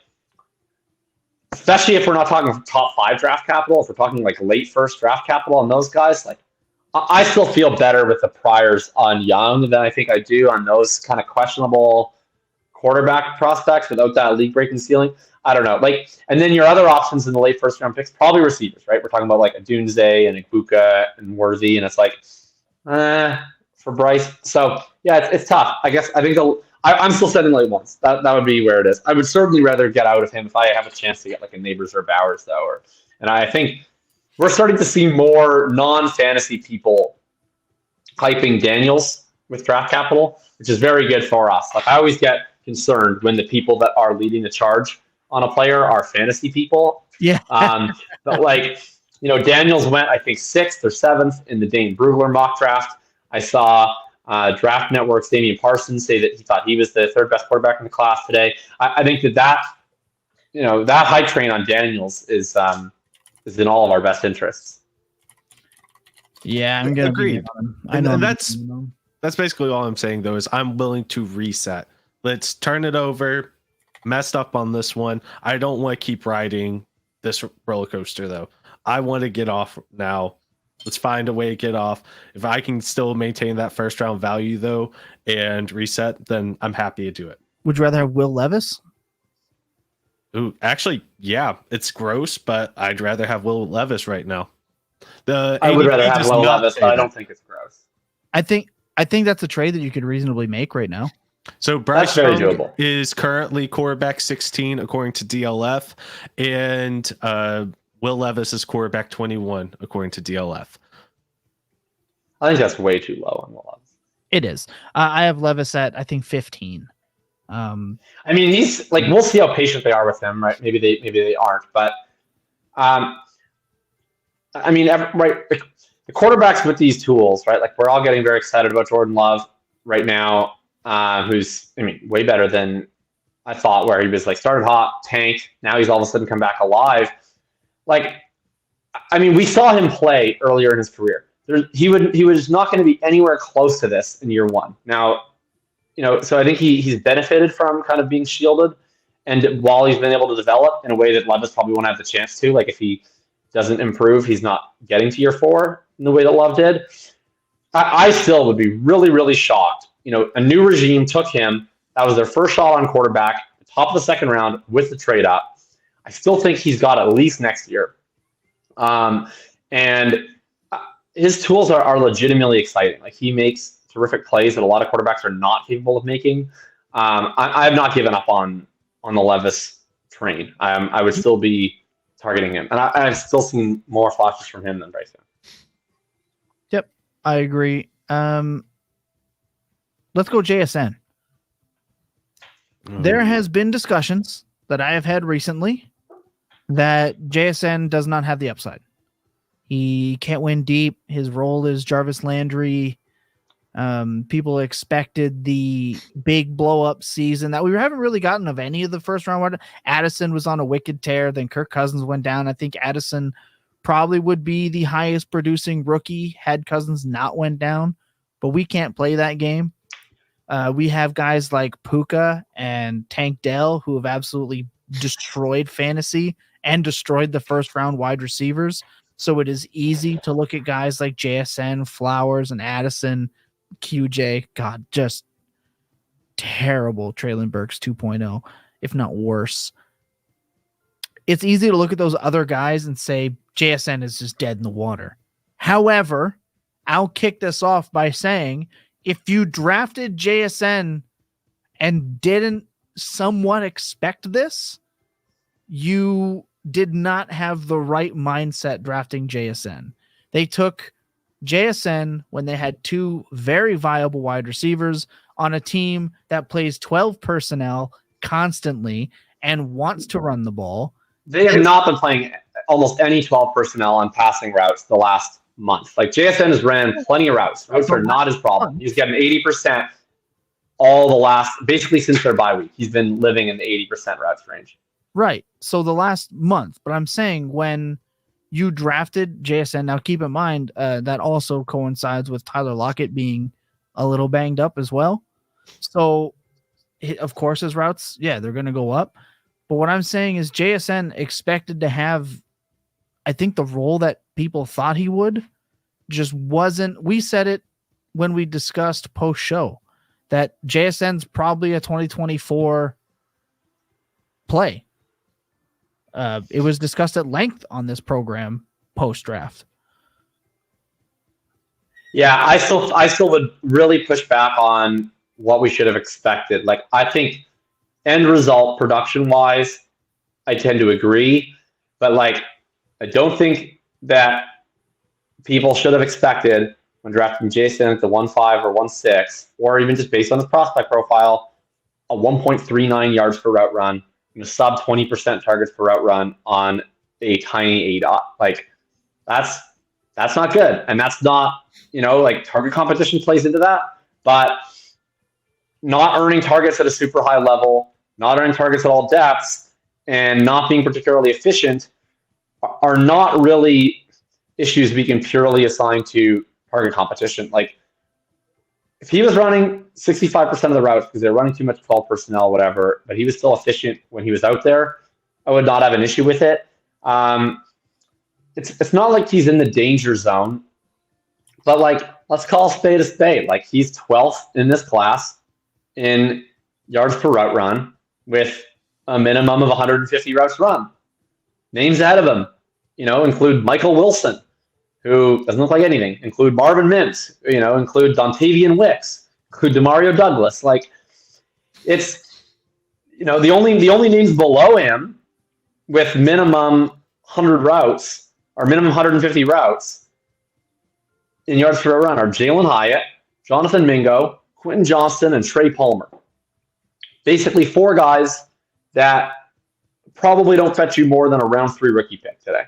especially if we're not talking top 5 draft capital, if we're talking like late first draft capital on those guys, like I still feel better with the priors on Young than I think I do on those kind of questionable quarterback prospects without that league breaking ceiling. I don't know. Like, and then your other options in the late first round picks, probably receivers, right? We're talking about like a Dunze and a Puka and Worthy, and it's like, for Bryce. So yeah, it's tough. I guess I think I'm still setting late ones. That would be where it is. I would certainly rather get out of him if I have a chance to get like a Neighbors or Bowers though. And I think we're starting to see more non-fantasy people hyping Daniels with draft capital, which is very good for us. Like I always get concerned when the people that are leading the charge on a player are fantasy people. Yeah. But like, Daniels went, I think 6th or 7th in the Dane Brugler mock draft. I saw Draft Network's Damian Parsons say that he thought he was the 3rd best quarterback in the class today. I think that hype train on Daniels is in all of our best interests. Yeah, I'm gonna agree. I know. And that's basically all I'm saying though is I'm willing to reset. Let's turn it over. Messed up on this one. I don't want to keep riding this roller coaster though. I want to get off now. Let's find a way to get off. If I can still maintain that first round value though and reset, then I'm happy to do it. Would you rather have Will Levis? Ooh, actually, yeah, it's gross, but I'd rather have Will Levis right now. I would rather have Will Levis, but I don't think it's gross. I think that's a trade that you could reasonably make right now. So Bryce very Young doable. is currently quarterback 16 according to DLF, and Will Levis is quarterback 21 according to DLF. I think that's way too low on Will Levis. It is. I have Levis at I think 15. I mean, he's like, we'll see how patient they are with him, right? Maybe they aren't, but I mean, right, the quarterbacks with these tools, right? Like, we're all getting very excited about Jordan Love right now, who's, I mean, way better than I thought, where he was like started hot, tanked, now he's all of a sudden come back alive. Like, I mean, we saw him play earlier in his career. He was not going to be anywhere close to this in year one. Now, you know, so I think he's benefited from kind of being shielded, and while he's been able to develop in a way that Levis probably won't have the chance to, like if he doesn't improve, he's not getting to year 4 in the way that Love did. I still would be really, really shocked. You know, a new regime took him. That was their first shot on quarterback, top of the second round with the trade up. I still think he's got at least next year. And his tools are legitimately exciting. Like, he makes terrific plays that a lot of quarterbacks are not capable of making. I have not given up on the Levis train. I would still be targeting him, and I've still seen more flashes from him than Bryce Young. Yep, I agree. Let's go JSN. There has been discussions that I have had recently that JSN does not have the upside. He can't win deep. His role is Jarvis Landry. People expected the big blow up season that we haven't really gotten of any of the first round. Addison was on a wicked tear. Then Kirk Cousins went down. I think Addison probably would be the highest producing rookie had Cousins not went down, but we can't play that game. We have guys like Puka and Tank Dell who have absolutely destroyed fantasy and destroyed the first round wide receivers. So it is easy to look at guys like JSN, Flowers, and Addison, QJ. God, just terrible Traylon Burks 2.0, if not worse. It's easy to look at those other guys and say JSN is just dead in the water. However, I'll kick this off by saying if you drafted JSN and didn't somewhat expect this, you did not have the right mindset drafting JSN. They took JSN when they had two very viable wide receivers on a team that plays 12 personnel constantly and wants to run the ball. They have not been playing almost any 12 personnel on passing routes the last month. Like, JSN has ran plenty of routes. Routes are not his problem. He's getting 80% all the last, basically since their bye week. He's been living in the 80% routes range. Right. So the last month, but I'm saying when you drafted JSN, now keep in mind that also coincides with Tyler Lockett being a little banged up as well. So, of course, his routes, yeah, they're going to go up. But what I'm saying is JSN expected to have, I think, the role that people thought he would, just wasn't. We said it when we discussed post-show that JSN's probably a 2024 play. It was discussed at length on this program post-draft. Yeah, I still would really push back on what we should have expected. Like, I think end result production-wise, I tend to agree. But, like, I don't think that people should have expected when drafting Jason at the 1.5 or 1.6, or even just based on his prospect profile, a 1.39 yards per route run, and a sub 20% targets per route run on a tiny ADOT. Like, that's not good. And that's not, like, target competition plays into that, but not earning targets at a super high level, not earning targets at all depths, and not being particularly efficient are not really issues we can purely assign to target competition. Like, if he was running 65% of the routes because they're running too much 12 personnel, whatever, but he was still efficient when he was out there, I would not have an issue with it. It's not like he's in the danger zone, but, like, let's call a spade a spade. Like, he's 12th in this class in yards per route run with a minimum of 150 routes run. Names ahead of him, include Michael Wilson, who doesn't look like anything, include Marvin Mims, include Dontavian Wicks, include Demario Douglas. Like, It's, the only names below him with minimum 100 routes or minimum 150 routes in yards per run are Jalen Hyatt, Jonathan Mingo, Quentin Johnston, and Trey Palmer. Basically 4 guys that probably don't fetch you more than a round 3 rookie pick today.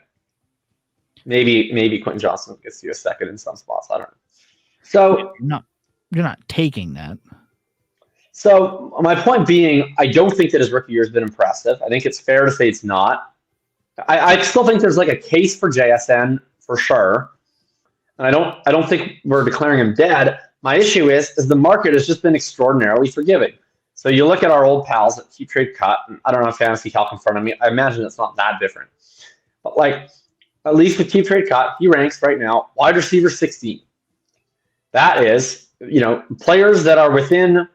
Maybe Quentin Johnston gets you a second in some spots. I don't know. So you're not taking that. So my point being, I don't think that his rookie year has been impressive. I think it's fair to say it's not. I still think there's like a case for JSN for sure. And I don't think we're declaring him dead. My issue is the market has just been extraordinarily forgiving. So you look at our old pals at Keep Trade Cut, and I don't have Fantasy Calc in front of me. I imagine it's not that different. But like, at least with Keep Trade Cut, he ranks right now wide receiver 16. That is, players that are within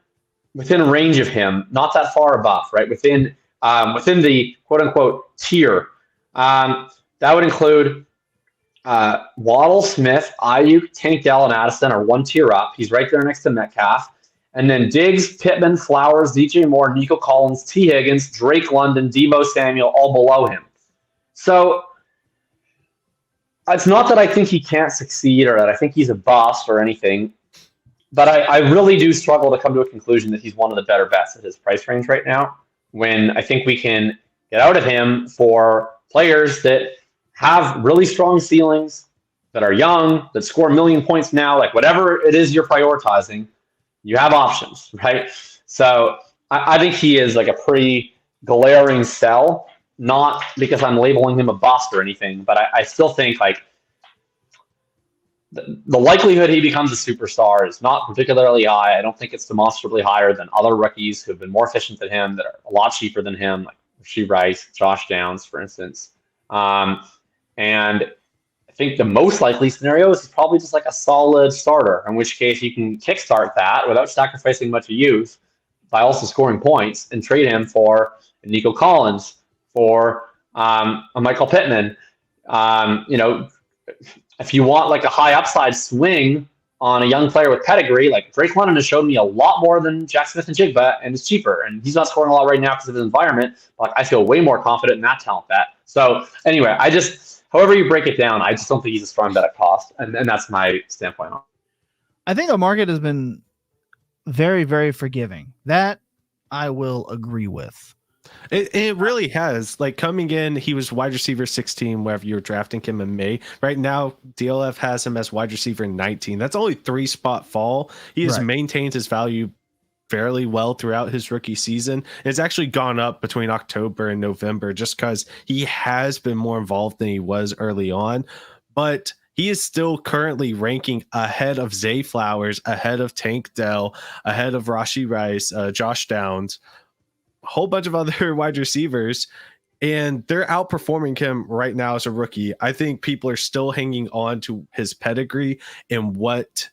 range of him, not that far above, right? Within the quote unquote tier. That would include Waddle, Smith, Ayuk, Tank, Dell, and Addison are 1 tier up. He's right there next to Metcalf. And then Diggs, Pittman, Flowers, DJ Moore, Nico Collins, T. Higgins, Drake London, Deebo Samuel, all below him. So it's not that I think he can't succeed or that I think he's a bust or anything, but I really do struggle to come to a conclusion that he's one of the better bets at his price range right now, when I think we can get out of him for players that have really strong ceilings, that are young, that score 1 million points now, like whatever it is you're prioritizing, you have options, right? So I think he is like a pretty glaring sell, not because I'm labeling him a bust or anything, but I still think like the likelihood he becomes a superstar is not particularly high. I don't think it's demonstrably higher than other rookies who have been more efficient than him, that are a lot cheaper than him, like Rashee Rice, Josh Downs, for instance. And I think the most likely scenario is probably just like a solid starter, in which case you can kickstart that without sacrificing much of youth by also scoring points and trade him for Nico Collins, for a Michael Pittman. If you want like a high upside swing on a young player with pedigree, like Drake London has shown me a lot more than Jack Smith and Jigba, and is cheaper. And he's not scoring a lot right now because of his environment. But like, I feel way more confident in that talent bet. So anyway, however you break it down, I just don't think he's a strong bet at cost. And that's my standpoint on it. I think the market has been very, very forgiving. That I will agree with. It really has. Like, coming in, he was wide receiver 16 wherever you were drafting him in May. Right now, DLF has him as wide receiver 19. That's only 3-spot fall. He has maintained his value fairly well throughout his rookie season. It's actually gone up between October and November just because he has been more involved than he was early on. But he is still currently ranking ahead of Zay Flowers, ahead of Tank Dell, ahead of Rashee Rice, Josh Downs, a whole bunch of other wide receivers, and they're outperforming him right now as a rookie. I think people are still hanging on to his pedigree and what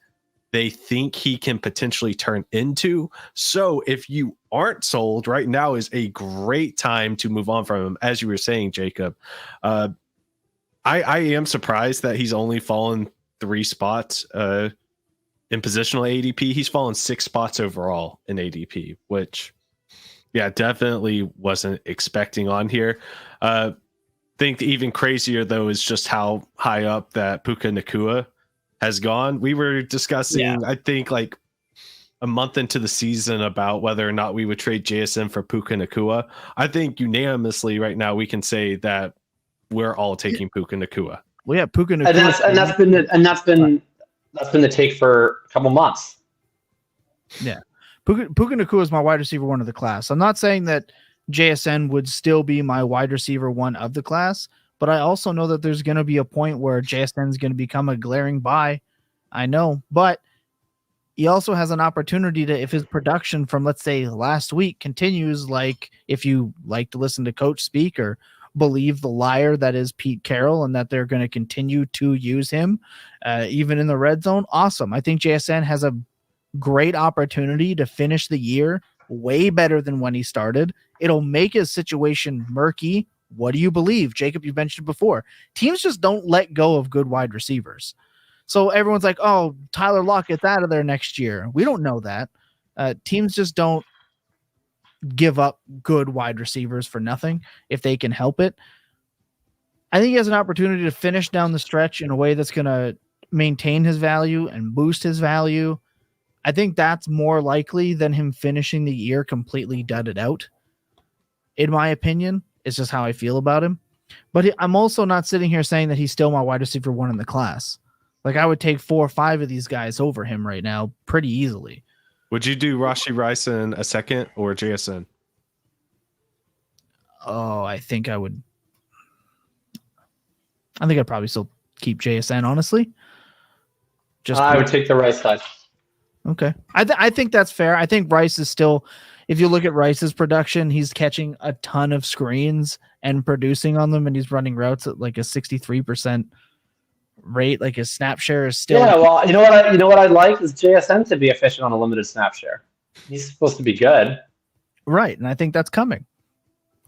they think he can potentially turn into. So if you aren't sold, right now is a great time to move on from him. As you were saying, Jacob, I am surprised that he's only fallen 3 spots in positional ADP. He's fallen 6 spots overall in ADP, which definitely wasn't expecting on here. Think even crazier though is just how high up that Puka Nakua has gone. We were discussing, I think, like a month into the season about whether or not we would trade JSN for Puka Nakua. I think unanimously right now we can say that we're all taking Puka Nakua. Well, yeah, Puka Nakua, and that's been the take for a couple months. Yeah. Puka Nakua is my wide receiver 1 of the class. I'm not saying that JSN would still be my wide receiver 1 of the class, but I also know that there's going to be a point where JSN is going to become a glaring buy. I know, but he also has an opportunity to, if his production from, let's say, last week continues, like if you like to listen to Coach speak or believe the liar that is Pete Carroll and that they're going to continue to use him even in the red zone, awesome. I think JSN has a great opportunity to finish the year way better than when he started. It'll make his situation murky. What do you believe? Jacob, you mentioned before, teams just don't let go of good wide receivers. So everyone's like, oh, Tyler Lockett gets out of there next year. We don't know that. Teams just don't give up good wide receivers for nothing if they can help it. I think he has an opportunity to finish down the stretch in a way that's going to maintain his value and boost his value. I think that's more likely than him finishing the year completely dudded out. In my opinion, it's just how I feel about him. But I'm also not sitting here saying that he's still my wide receiver 1 in the class. Like, I would take 4 or 5 of these guys over him right now pretty easily. Would you do Rashee Rice in a second or JSN? Oh, I think I would. I think I'd probably still keep JSN, honestly. I would take the Rice side. Okay. I think that's fair. I think Rice is still, if you look at Rice's production, he's catching a ton of screens and producing on them, and he's running routes at like a 63% rate. Like, his snap share is still. Yeah, well, you know what I'd like is JSN to be efficient on a limited snap share. He's supposed to be good. Right, and I think that's coming.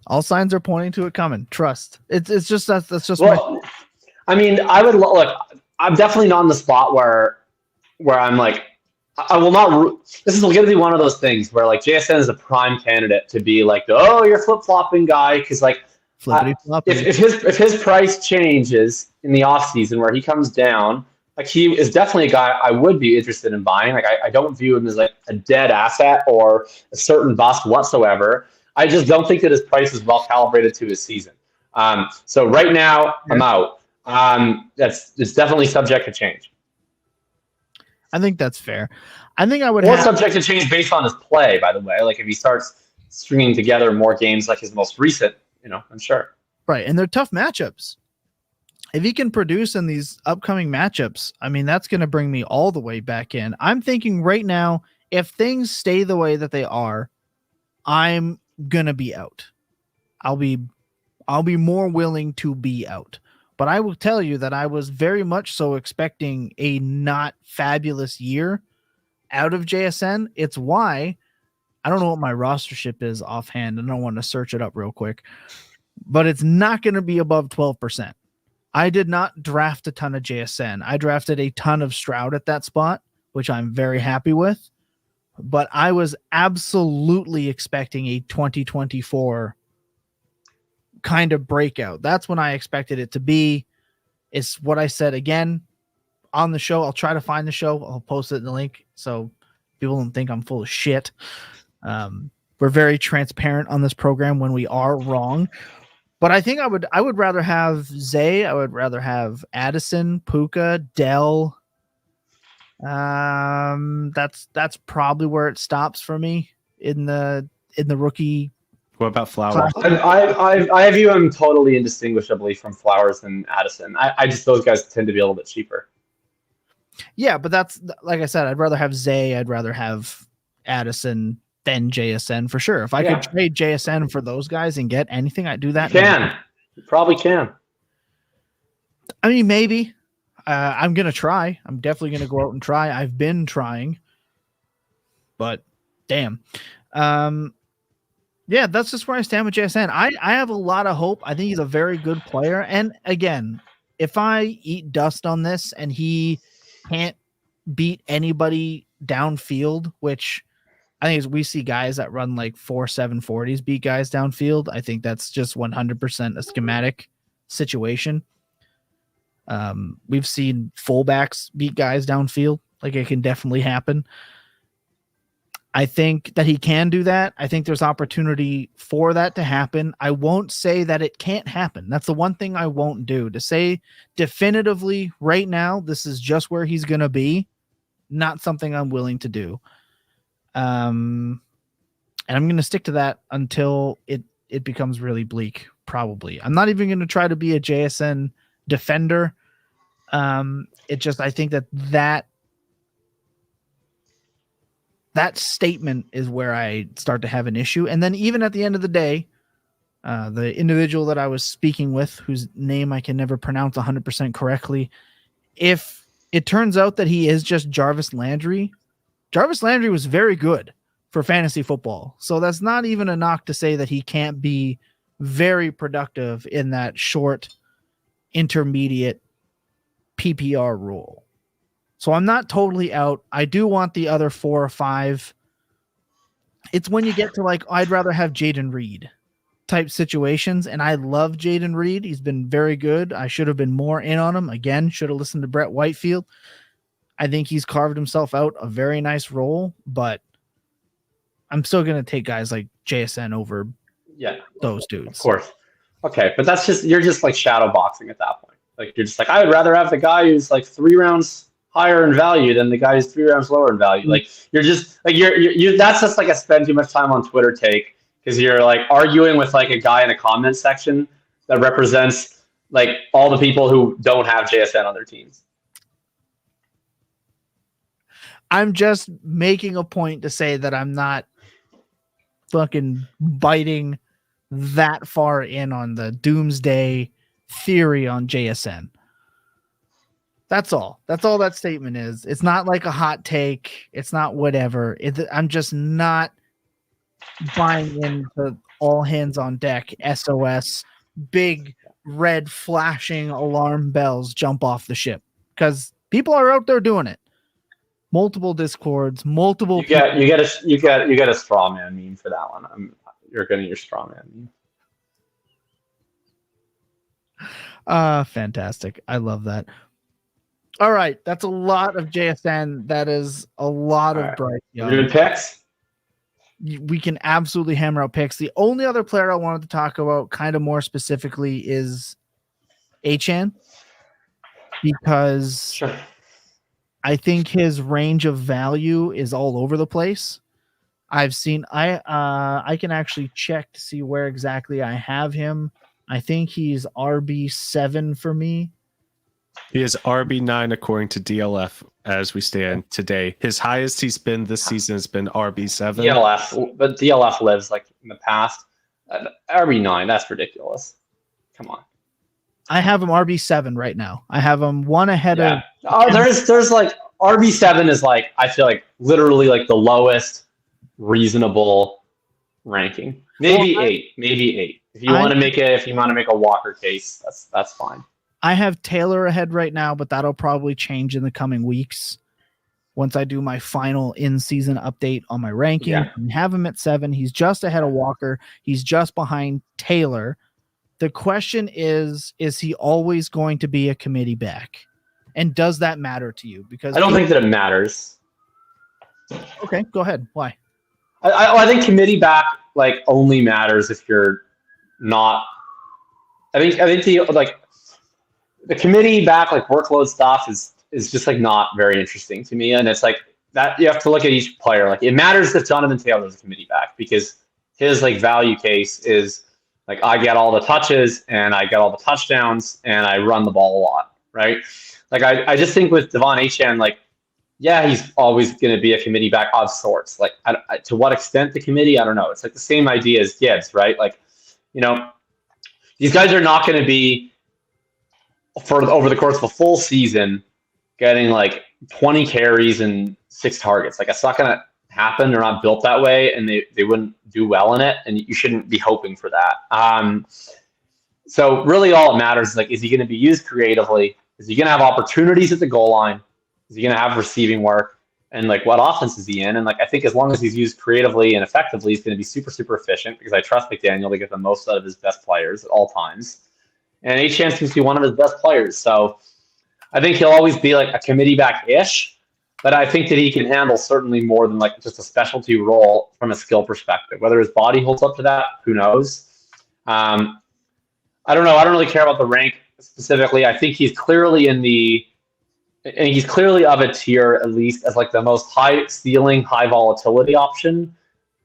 All signs are pointing to it coming. Trust. It's just that's just. Well, I mean, I would look. I'm definitely not in the spot where I'm like, I will not. This is going to be one of those things where like JSN is a prime candidate to be like, oh, you're flip flopping guy, because like, if his price changes in the offseason where he comes down, like, he is definitely a guy I would be interested in buying. Like, I don't view him as like a dead asset or a certain bust whatsoever. I just don't think that his price is well calibrated to his season. So right now, I'm out. It's definitely subject to change. I think that's fair. I think I would. Or subject to change based on his play, by the way. Like, if he starts stringing together more games like his most recent, I'm sure. Right, and they're tough matchups. If he can produce in these upcoming matchups, I mean, that's going to bring me all the way back in. I'm thinking right now, if things stay the way that they are, I'm going to be out. I'll be more willing to be out. But I will tell you that I was very much so expecting a not fabulous year out of JSN. It's why I don't know what my rostership is offhand. I don't want to search it up real quick, but it's not going to be above 12%. I did not draft a ton of JSN. I drafted a ton of Stroud at that spot, which I'm very happy with, but I was absolutely expecting a 2024 kind of breakout. That's when I expected it to be. It's what I said again on the show. I'll try to find the show. I'll post it in the link so people don't think I'm full of shit. We're very transparent on this program when we are wrong. But I think I would rather have Zay. I would rather have Addison, Puka, Dell. That's probably where it stops for me in the rookie. What about Flowers? I view him totally indistinguishably from Flowers and Addison. I just, those guys tend to be a little bit cheaper. Yeah, but that's, like I said, I'd rather have Zay. I'd rather have Addison than JSN for sure. If I could trade JSN for those guys and get anything, I'd do that. You probably can. I mean, maybe. I'm going to try. I'm definitely going to go out and try. I've been trying. But, damn. Yeah, that's just where I stand with JSN. I have a lot of hope. I think he's a very good player. And again, if I eat dust on this and he can't beat anybody downfield, which I think is, we see guys that run like 4.7 40s beat guys downfield. I think that's just 100% a schematic situation. We've seen fullbacks beat guys downfield. Like, it can definitely happen. I think that he can do that. I think there's opportunity for that to happen. I won't say that it can't happen. That's the one thing I won't do. To say definitively right now, this is just where he's going to be, not something I'm willing to do. And I'm going to stick to that until it becomes really bleak, probably. I'm not even going to try to be a JSN defender. It just, I think that statement is where I start to have an issue. And then even at the end of the day, the individual that I was speaking with, whose name I can never pronounce 100% correctly, if it turns out that he is just Jarvis Landry was very good for fantasy football. So that's not even a knock to say that he can't be very productive in that short, intermediate PPR role. So I'm not totally out. I do want the other 4 or 5 it's when you get to like, I'd rather have Jaden Reed type situations. And I love Jaden Reed. He's been very good. I should have been more in on him. Again, should have listened to Brett Whitefield. I think he's carved himself out a very nice role, but I'm still going to take guys like JSN over those dudes. Of course. Okay, but you're just like shadow boxing at that point. Like you're just like, I would rather have the guy who's like 3 rounds higher in value than the guy who's 3 rounds lower in value. Like you're just like you're that's just like a spend too much time on Twitter take, because you're like arguing with like a guy in a comment section that represents like all the people who don't have JSN on their teams. I'm just making a point to say that I'm not fucking biting that far in on the doomsday theory on JSN. That's all. That's all that statement is. It's not like a hot take. It's not whatever. I'm just not buying into all hands on deck, SOS, big red flashing alarm bells jump off the ship, because people are out there doing it. Multiple discords, multiple. You get a straw man meme for that one. You're getting your straw man meme. Fantastic. I love that. All right, that's a lot of JSN. That is a lot of Bryce Young. We're doing picks. We can absolutely hammer out picks. The only other player I wanted to talk about, kind of more specifically, is Achane, because Sure. I think his range of value is all over the place. I've seen I can actually check to see where exactly I have him. I think he's RB7 for me. He is RB9 according to DLF as we stand today. His highest he's been this season has been RB7. But DLF lives like in the past. RB9, that's ridiculous. Come on. I have him RB7 right now. I have him one ahead of. Oh, there's like RB7 is like, I feel like literally like the lowest reasonable ranking. Maybe eight. If you want to make a Walker case, that's fine. I have Taylor ahead right now, but that'll probably change in the coming weeks once I do my final in-season update on my ranking. I have him at 7. He's just ahead of Walker. He's just behind Taylor. The question is he always going to be a committee back? And does that matter to you? Because I don't think that it matters. Okay, go ahead. Why? I think committee back like only matters if you're not. I think the committee back like workload stuff is just like not very interesting to me, and it's like that you have to look at each player. Like it matters if Jonathan Taylor is a committee back, because his like value case is like I get all the touches and I get all the touchdowns and I run the ball a lot, right? Like I just think with Devon Achane, like he's always going to be a committee back of sorts. Like to what extent the committee, I don't know. It's like the same idea as Gibbs, right? Like these guys are not going to be over the course of a full season getting like 20 carries and 6 targets. Like it's not going to happen. They're not built that way, and they wouldn't do well in it, and you shouldn't be hoping for that. So really all it matters is like, is he going to be used creatively? Is he going to have opportunities at the goal line? Is he going to have receiving work? And like what offense is he in? And like I think as long as he's used creatively and effectively, he's going to be super, super efficient, because I trust McDaniel to get the most out of his best players at all times. And Achane seems to be one of his best players. So I think he'll always be like a committee back-ish, but I think that he can handle certainly more than like just a specialty role from a skill perspective. Whether his body holds up to that, who knows? I don't know. I don't really care about the rank specifically. I think he's clearly he's clearly of a tier, at least as like the most high ceiling, high volatility option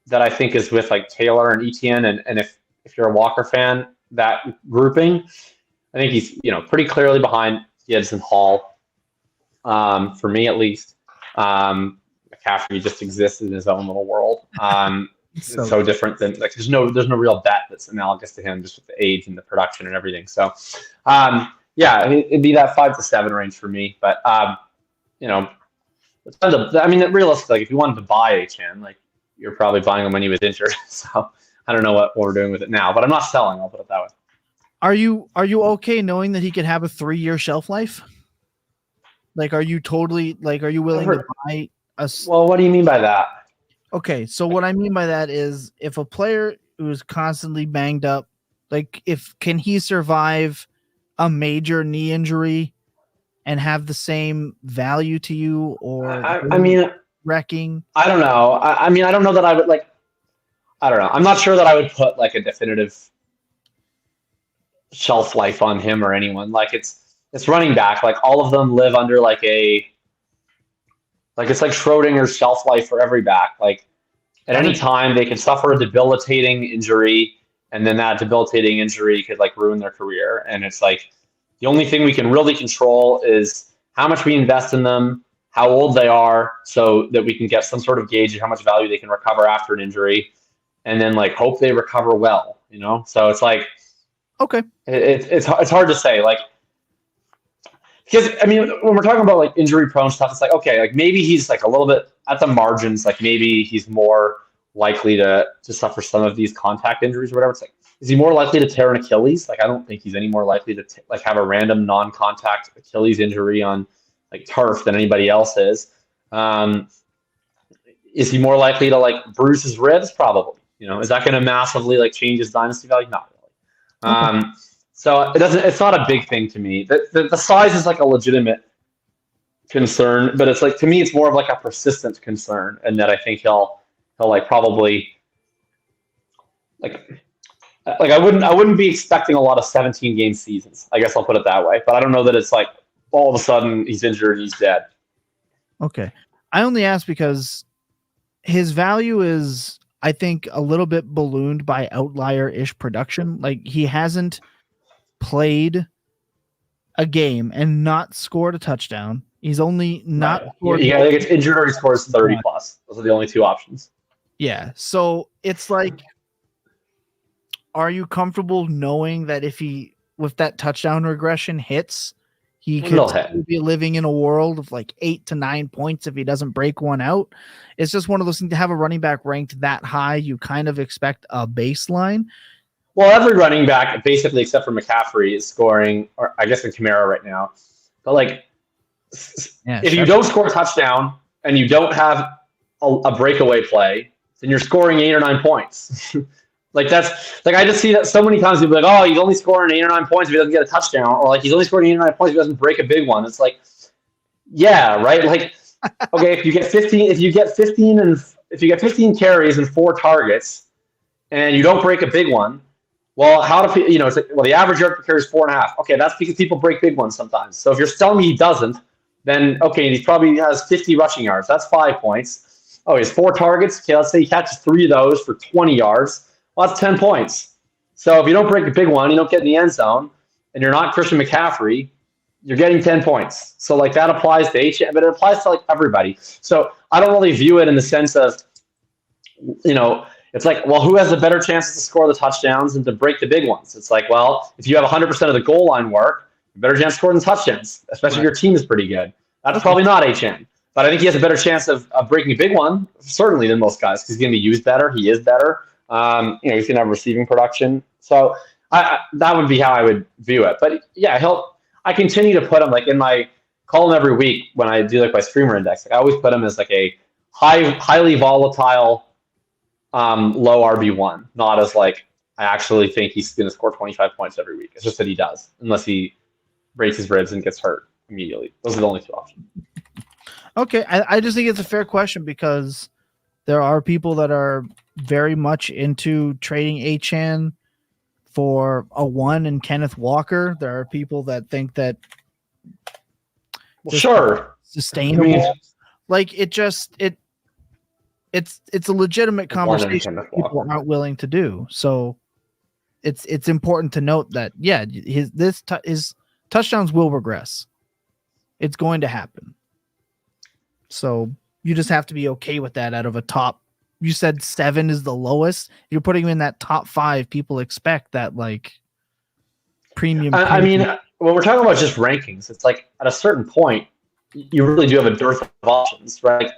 that I think is with like Taylor and Etienne. And if you're a Walker fan, that grouping, I think he's pretty clearly behind Gibbs and Hall, for me at least. McCaffrey just exists in his own little world. It's so different than like there's no real bet that's analogous to him, just with the age and the production and everything. So it'd be that 5 to 7 range for me. But it's kind of, realistically, like if you wanted to buy Achane, like you're probably buying him when he was injured. So I don't know what we're doing with it now, but I'm not selling. I'll put it that way. Are you okay knowing that he could have a 3-year shelf life? Like, are you willing to buy a? Well, what do you mean by that? Okay, so what I mean by that is if a player who's constantly banged up, like can he survive a major knee injury and have the same value to you, or I mean, wrecking? I don't know. I mean, I don't know that I would like. I don't know. I'm not sure that I would put like a definitive shelf life on him or anyone. Like it's running back. Like all of them live under like it's like Schrodinger's shelf life for every back. Like at any time they can suffer a debilitating injury, and then that debilitating injury could like ruin their career. And it's like the only thing we can really control is how much we invest in them, how old they are, so that we can get some sort of gauge of how much value they can recover after an injury, and then like hope they recover well. You know, so it's like okay, it's hard to say like. Because I mean, when we're talking about like injury prone stuff, it's like okay, like maybe he's like a little bit at the margins, like maybe he's more likely to suffer some of these contact injuries or whatever. It's like, is he more likely to tear an Achilles? Like I don't think he's any more likely to like have a random non-contact Achilles injury on like turf than anybody else is. Is he more likely to like bruise his ribs? Probably. You know, is that going to massively like change his dynasty value? Not really. Okay. So it's not a big thing to me. The size is like a legitimate concern, but it's like to me it's more of like a persistent concern, and that I think he'll like probably like I wouldn't be expecting a lot of 17 game seasons. I guess I'll put it that way. But I don't know that it's like all of a sudden he's injured and he's dead. Okay. I only ask because his value is, I think, a little bit ballooned by outlier-ish production. Like he hasn't played a game and not scored a touchdown. He's only not scored. Yeah, I think it's injured or he scores 30 plus. Those are the only two options. Yeah. So it's like, are you comfortable knowing that with that touchdown regression hits, he could be living in a world of like 8 to 9 points if he doesn't break one out? It's just one of those things to have a running back ranked that high. You kind of expect a baseline. Well, every running back, basically, except for McCaffrey, is scoring, or I guess in Kamara right now. But like, if you don't score a touchdown and you don't have a breakaway play, then you're scoring 8 or 9 points. Like that's like I just see that so many times. People are like, oh, he's only scoring 8 or 9 points if he doesn't get a touchdown, or like he's only scoring 8 or 9 points if he doesn't break a big one. It's like, yeah, right. Like, okay, if you get 15 carries and 4 targets, and you don't break a big one. Well, how do it's like, well, the average yard per carry is 4.5. Okay, that's because people break big ones sometimes. So if you're telling me he doesn't, then okay, he probably has 50 rushing yards. That's 5 points. Oh, he has 4 targets. Okay, let's say he catches 3 of those for 20 yards. Well, that's 10 points. So if you don't break a big one, you don't get in the end zone, and you're not Christian McCaffrey, you're getting 10 points. So like that applies to HM, but it applies to like everybody. So I don't really view it in the sense of, it's like, well, who has the better chances to score the touchdowns and to break the big ones? It's like, well, if you have 100% of the goal line work, you better chance of scoring touchdowns, especially if your team is pretty good. That's probably not HM. But I think he has a better chance of breaking a big one, certainly, than most guys, because he's going to be used better. He is better. He's going to have receiving production. So that would be how I would view it. But yeah, I continue to put him like in my column every week when I do like my streamer index. Like, I always put him as like a highly volatile, low RB1, not as like I actually think he's going to score 25 points every week. It's just that he does, unless he breaks his ribs and gets hurt immediately. Those are the only 2 options. Okay, I just think it's a fair question because there are people that are very much into trading Achane for a 1 and Kenneth Walker. There are people that think that sustainable. Like it's a legitimate conversation people aren't willing to do. So it's important to note that his touchdowns will regress. It's going to happen. So you just have to be okay with that. Out of a top, you said 7 is the lowest. You're putting him in that top 5. People expect that like premium. I mean, when we're talking about just rankings, it's like at a certain point, you really do have a dearth of options, right?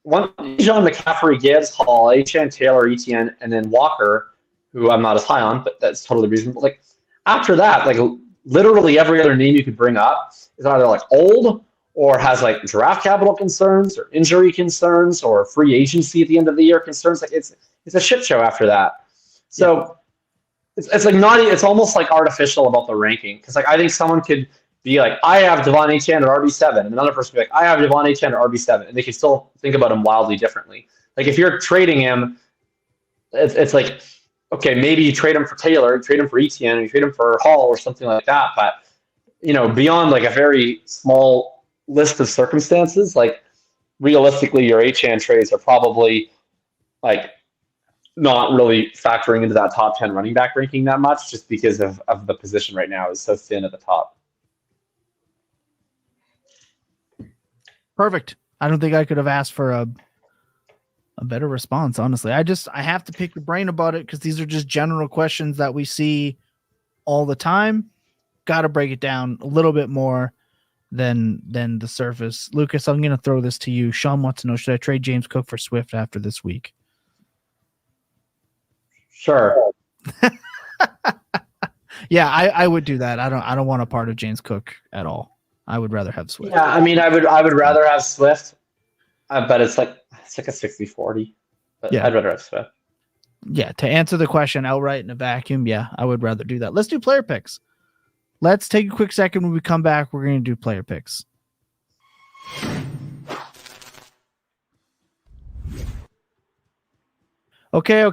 One, Bijan, McCaffrey, Gibbs, Hall, Achane, Taylor, Etienne, and then Walker, who I'm not as high on, but that's totally reasonable. Like after that, like literally every other name you could bring up is either like old or has like draft capital concerns or injury concerns or free agency at the end of the year concerns. Like it's a shit show after that. So it's like not, it's almost like artificial about the ranking. Cause like, I think someone could be like, I have Devon Achane at RB7, and another person would be like, I have Devon Achane at RB7, and they can still think about him wildly differently. Like if you're trading him, it's like, okay, maybe you trade him for Taylor, you trade him for Etienne, and you trade him for Hall or something like that. But, you know, beyond like a very small list of circumstances, like realistically, your Achane trades are probably like not really factoring into that top 10 running back ranking that much, just because of the position right now is so thin at the top. Perfect. I don't think I could have asked for a better response, honestly. I have to pick your brain about it because these are just general questions that we see all the time. Got to break it down a little bit more than the surface. Lucas, I'm going to throw this to you. Sean wants to know, should I trade James Cook for Swift after this week? Sure. Yeah, I would do that. I don't want a part of James Cook at all. I would rather have Swift. Yeah, I mean, I would rather have Swift, but it's like a 60-40. But yeah. I'd rather have Swift. Yeah, to answer the question outright in a vacuum, yeah, I would rather do that. Let's do player picks. Let's take a quick second. When we come back, we're going to do player picks. Okay.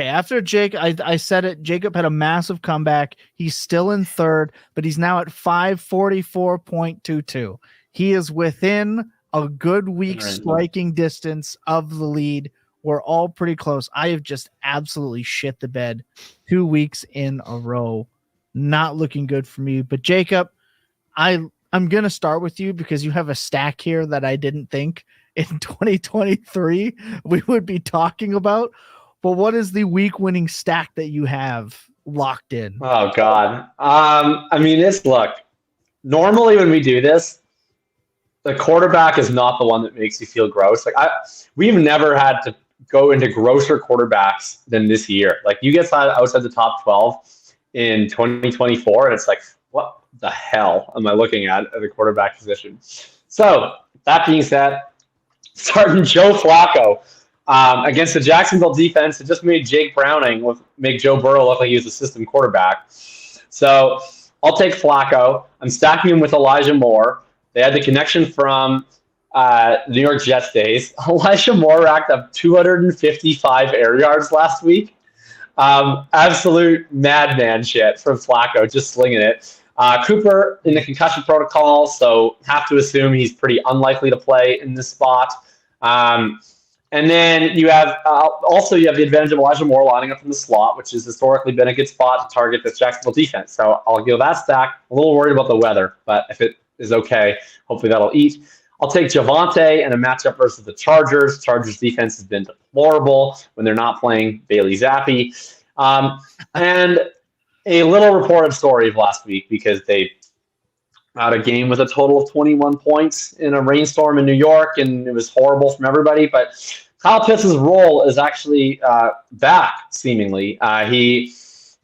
After Jake, I said it. Jacob had a massive comeback. He's still in third, but he's now at 544.22. He is within a good week striking distance of the lead. We're all pretty close. I have just absolutely shit the bed 2 weeks in a row. Not looking good for me. But Jacob, I'm going to start with you because you have a stack here that I didn't think in 2023 we would be talking about. But what is the week winning stack that you have locked in? Oh God. I mean, look, normally when we do this, the quarterback is not the one that makes you feel gross. Like we've never had to go into grosser quarterbacks than this year. Like you get outside the top 12 in 2024, and it's like, what the hell am I looking at the quarterback position? So that being said, starting Joe Flacco against the Jacksonville defense, it just made Jake Browning make Joe Burrow look like he was a system quarterback. So I'll take Flacco. I'm stacking him with Elijah Moore. They had the connection from New York Jets days. Elijah Moore racked up 255 air yards last week. Absolute madman shit from Flacco, just slinging it. Cooper in the concussion protocol, so have to assume he's pretty unlikely to play in this spot. And then you have the advantage of Elijah Moore lining up in the slot, which has historically been a good spot to target this Jacksonville defense. So I'll give that stack. A little worried about the weather, but if it is okay, hopefully that'll eat. I'll take Javonte in a matchup versus the Chargers. Chargers defense has been deplorable when they're not playing Bailey Zappi. And a little reported story of last week because they had a game with a total of 21 points in a rainstorm in New York, and it was horrible from everybody. But Kyle Pitts' role is actually back, seemingly. He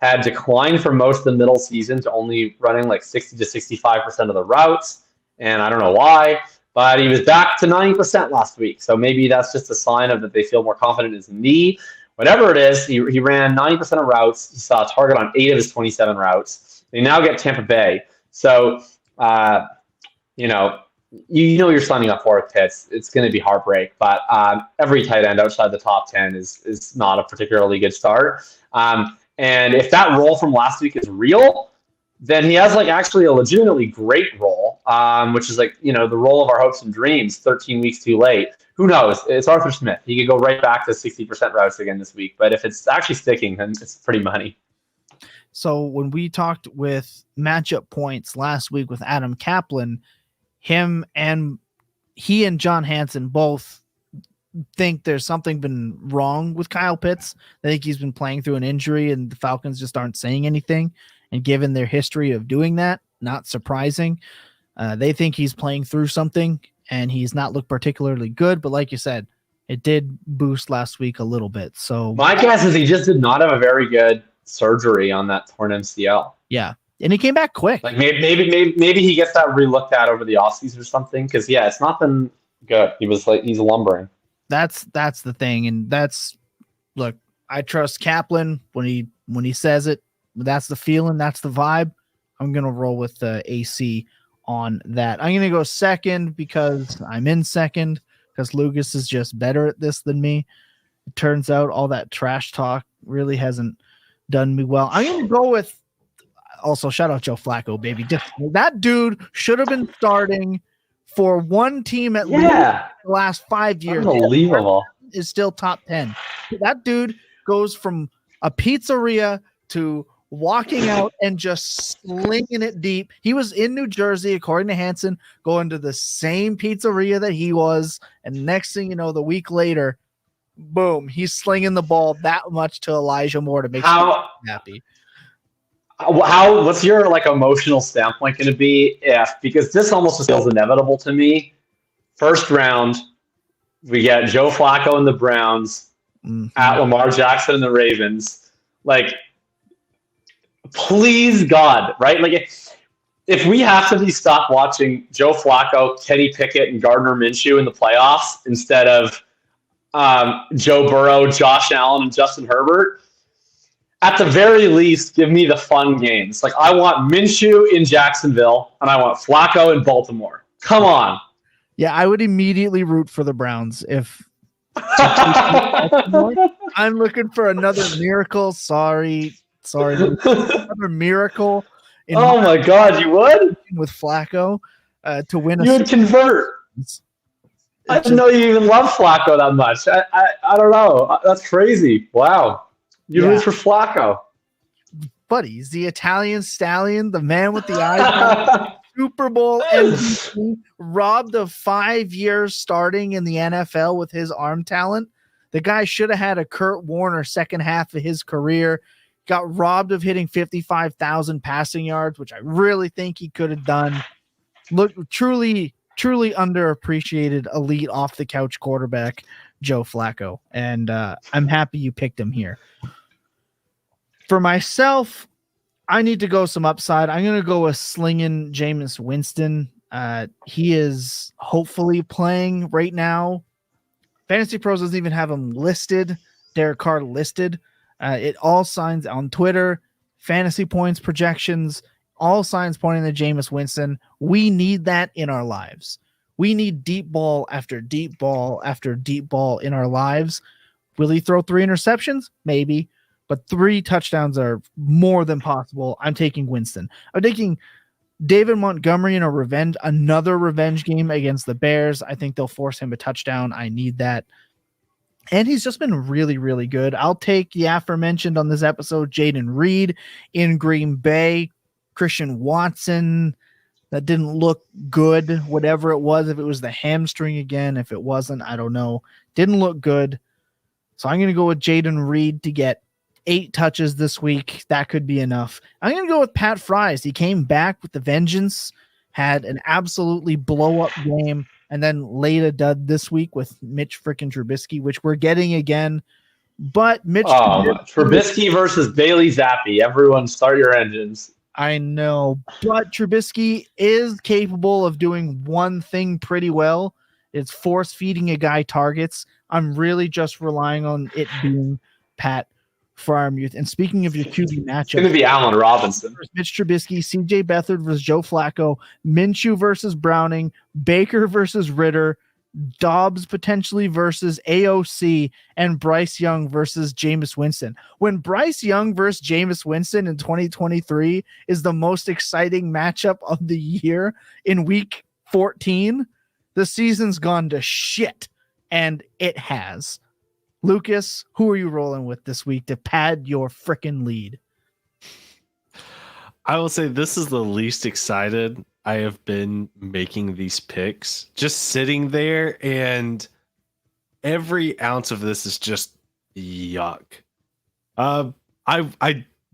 had declined for most of the middle season to only running like 60 to 65% of the routes, and I don't know why. But he was back to 90% last week. So maybe that's just a sign of that they feel more confident in his knee. Whatever it is, he ran 90% of routes. He saw a target on 8 of his 27 routes. They now get Tampa Bay. So, you know you're signing up for it, Pitts. It's going to be heartbreak. But every tight end outside the top 10 is not a particularly good start. And if that role from last week is real, then he has like actually a legitimately great role, which is like, the role of our hopes and dreams 13 weeks too late. Who knows? It's Arthur Smith. He could go right back to 60% routes again this week. But if it's actually sticking, then it's pretty money. So when we talked with matchup points last week with Adam Kaplan, he and John Hansen both think there's something been wrong with Kyle Pitts. They think he's been playing through an injury and the Falcons just aren't saying anything. And given their history of doing that, not surprising. They think he's playing through something and he's not looked particularly good. But like you said, it did boost last week a little bit. So my guess is he just did not have a very good surgery on that torn MCL. Yeah. And he came back quick. Like maybe he gets that relooked at over the offseason or something. Because it's not been good. He's lumbering. That's the thing, and look. I trust Kaplan when he says it. That's the feeling. That's the vibe. I'm gonna roll with the AC on that. I'm gonna go second because I'm in second because Lucas is just better at this than me. It turns out all that trash talk really hasn't done me well. I'm gonna go with also shout out Joe Flacco, baby. That dude should have been starting for one team at least the last 5 years. Unbelievable. Is still top 10. That dude goes from a pizzeria to walking out and just slinging it deep. He was in New Jersey, according to Hansen, going to the same pizzeria that he was. And next thing you know, the week later, boom, he's slinging the ball that much to Elijah Moore to make him happy. What's your emotional standpoint going to be because this almost feels inevitable to me. First round, we get Joe Flacco and the Browns at Lamar Jackson and the Ravens. Please God, right? If we have to be stopped watching Joe Flacco, Kenny Pickett, and Gardner Minshew in the playoffs instead of Joe Burrow, Josh Allen, and Justin Herbert, at the very least, give me the fun games. I want Minshew in Jacksonville, and I want Flacco in Baltimore. Come on. Yeah, I would immediately root for the Browns if I'm looking for another miracle. Sorry, another miracle. Oh my God, you would with Flacco to win. You would convert. I didn't know you even love Flacco that much. I don't know. That's crazy. Wow, you root for Flacco, buddy. He's the Italian stallion, the man with the eyes. Super Bowl MVP, robbed of 5 years starting in the NFL with his arm talent. The guy should have had a Kurt Warner second half of his career. Got robbed of hitting 55,000 passing yards, which I really think he could have done. Look, truly underappreciated, elite off the couch quarterback, Joe Flacco. And I'm happy you picked him here. For myself, I need to go some upside. I'm going to go with slinging Jameis Winston. He is hopefully playing right now. Fantasy Pros doesn't even have him listed. Derek Carr listed. It all signs on Twitter, fantasy points projections, all signs pointing to Jameis Winston. We need that in our lives. We need deep ball after deep ball after deep ball in our lives. Will he throw 3 interceptions? Maybe. But 3 touchdowns are more than possible. I'm taking Winston. I'm taking David Montgomery in another revenge game against the Bears. I think they'll force him a touchdown. I need that. And he's just been really, really good. I'll take the aforementioned on this episode, Jaden Reed in Green Bay, Christian Watson. That didn't look good, whatever it was. If it was the hamstring again, if it wasn't, I don't know. Didn't look good. So I'm going to go with Jaden Reed to get 8 touches this week. That could be enough. I'm going to go with Pat Fries. He came back with the vengeance, had an absolutely blow-up game, and then laid a dud this week with Mitch frickin' Trubisky, which we're getting again. But Mitch Trubisky versus Bailey Zappi. Everyone start your engines. I know, but Trubisky is capable of doing one thing pretty well. It's force-feeding a guy targets. I'm really just relying on it being Pat Freiermuth. And speaking of your QB matchup, it's going to be Allen Robinson. Mitch Trubisky, CJ Beathard versus Joe Flacco, Minshew versus Browning, Baker versus Ritter, Dobbs potentially versus AOC, and Bryce Young versus Jameis Winston. When Bryce Young versus Jameis Winston in 2023 is the most exciting matchup of the year in week 14, the season's gone to shit, and it has. Lucas, who are you rolling with this week to pad your frickin' lead? I will say this is the least excited I have been making these picks. Just sitting there, and every ounce of this is just yuck. I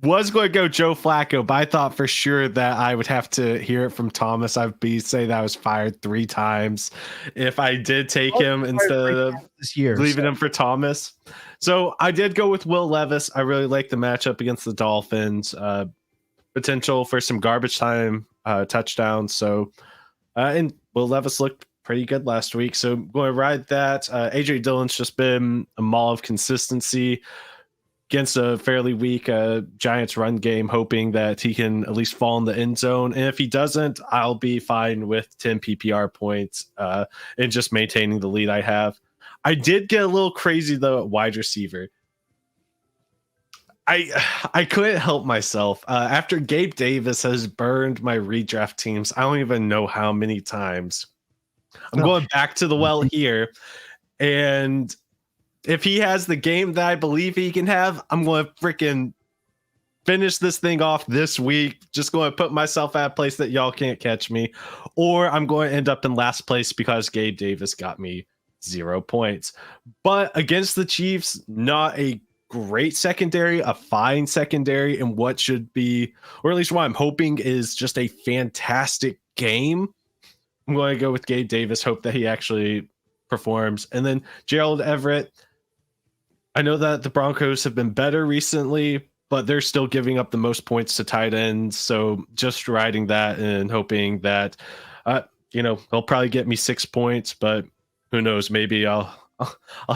was going to go Joe Flacco, but I thought for sure that I would have to hear it from Thomas. I'd say that I was fired 3 times if I did take him instead of leaving him for Thomas. So I did go with Will Levis. I really like the matchup against the Dolphins. potential for some garbage time touchdowns. So, and Will Levis looked pretty good last week. So I'm going to ride that. AJ Dillon's just been a mall of consistency against a fairly weak Giants run game, hoping that he can at least fall in the end zone. And if he doesn't, I'll be fine with 10 PPR points and just maintaining the lead I have. I did get a little crazy, though, at wide receiver. I couldn't help myself. After Gabe Davis has burned my redraft teams, I don't even know how many times. I'm going back to the well here. And if he has the game that I believe he can have, I'm going to freaking finish this thing off this week. Just going to put myself at a place that y'all can't catch me. Or I'm going to end up in last place because Gabe Davis got me 0 points. But against the Chiefs, not a great secondary, a fine secondary, and what should be, or at least what I'm hoping is just a fantastic game. I'm going to go with Gabe Davis, hope that he actually performs. And then Gerald Everett, I know that the Broncos have been better recently, but they're still giving up the most points to tight ends. So just riding that and hoping that, he'll probably get me 6 points, but who knows? Maybe I'll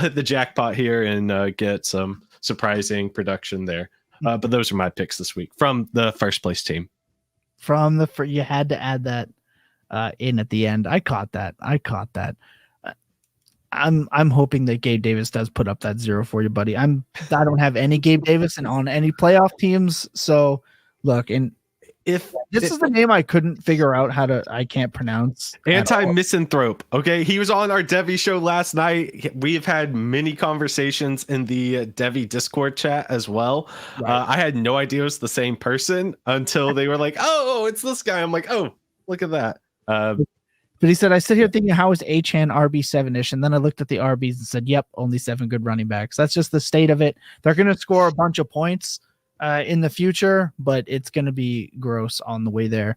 hit the jackpot here and get some surprising production there. But those are my picks this week from the first place team. You had to add that in at the end. I caught that. I'm hoping that Gabe Davis does put up that 0 for you, buddy. I don't have any Gabe Davis and on any playoff teams. So look, and if this is the name I couldn't figure out I can't pronounce. Anti-misanthrope. Okay. He was on our Devi show last night. We've had many conversations in the Devi Discord chat as well. Right. I had no idea it was the same person until they were like, oh, it's this guy. I'm like, oh, look at that. But he said, I sit here thinking, how is Achane RB7-ish? And then I looked at the RBs and said, yep, only 7 good running backs. That's just the state of it. They're going to score a bunch of points in the future, but it's going to be gross on the way there.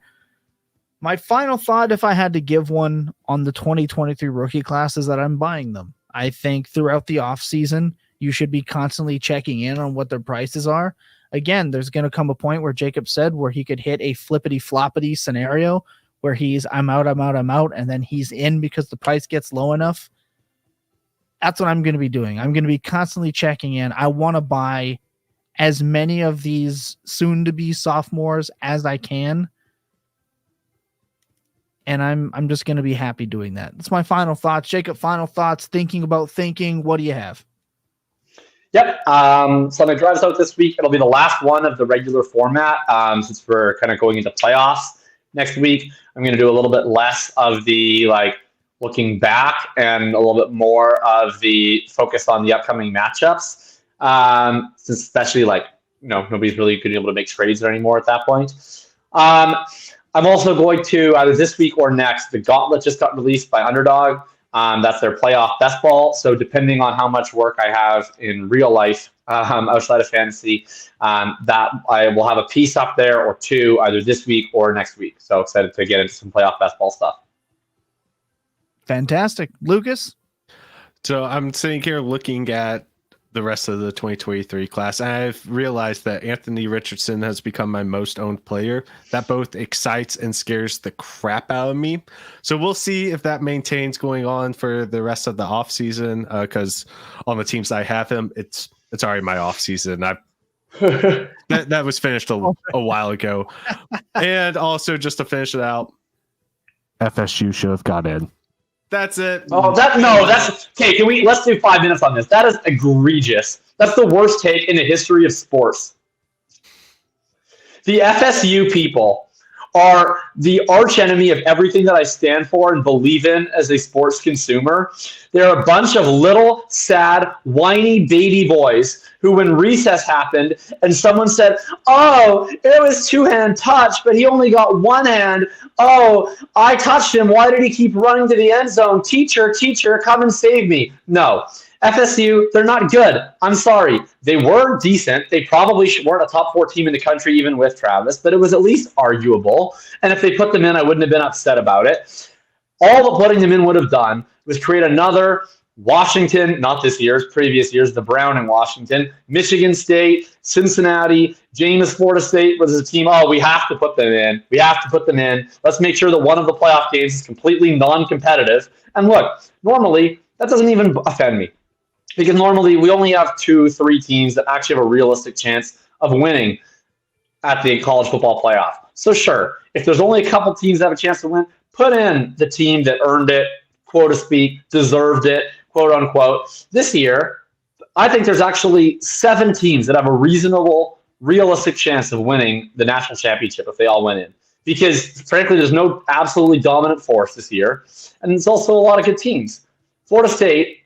My final thought, if I had to give one on the 2023 rookie class, is that I'm buying them. I think throughout the offseason, you should be constantly checking in on what their prices are. Again, there's going to come a point where Jacob said where he could hit a flippity-floppity scenario where I'm out, and then he's in because the price gets low enough. That's what I'm going to be doing. I'm going to be constantly checking in. I want to buy as many of these soon-to-be sophomores as I can, and I'm just going to be happy doing that. That's my final thoughts. Jacob, final thoughts, thinking about thinking. What do you have? Yep. So my drive's out this week. It'll be the last one of the regular format since we're kind of going into playoffs. Next week, I'm going to do a little bit less of the looking back and a little bit more of the focus on the upcoming matchups. Since especially nobody's really going to be able to make trades anymore at that point. I'm also going to either this week or next. The Gauntlet just got released by Underdog. That's their playoff best ball. So depending on how much work I have in real life outside of fantasy, that I will have a piece up there or two either this week or next week. So excited to get into some playoff best ball stuff. Fantastic. Lucas? So I'm sitting here looking at the rest of the 2023 class, and I've realized that Anthony Richardson has become my most owned player. That both excites and scares the crap out of me. So we'll see if that maintains going on for the rest of the offseason, because on the teams I have him, it's already my offseason. That was finished a while ago. And also, just to finish it out, FSU should have got in. That's it. Oh, that's okay. Let's do 5 minutes on this. That is egregious. That's the worst take in the history of sports. The FSU people are the arch enemy of everything that I stand for and believe in as a sports consumer. They're a bunch of little, sad, whiny baby boys who, when recess happened and someone said, oh, it was two-hand touch, but he only got one hand. Oh, I touched him. Why did he keep running to the end zone? Teacher, come and save me. No. FSU, they're not good. I'm sorry. They were decent. They probably weren't a top 4 team in the country even with Travis, but it was at least arguable. And if they put them in, I wouldn't have been upset about it. All that putting them in would have done was create another Washington, not this year's, previous years, the Brown in Washington, Michigan State, Cincinnati, James, Florida State was a team, we have to put them in. We have to put them in. Let's make sure that one of the playoff games is completely non-competitive. And look, normally, that doesn't even offend me. Because normally, we only have 2-3 teams that actually have a realistic chance of winning at the college football playoff. So sure, if there's only a couple teams that have a chance to win, put in the team that earned it, quote to speak, deserved it, quote unquote. This year, I think there's actually 7 teams that have a reasonable, realistic chance of winning the national championship if they all went in. Because frankly, there's no absolutely dominant force this year. And there's also a lot of good teams. Florida State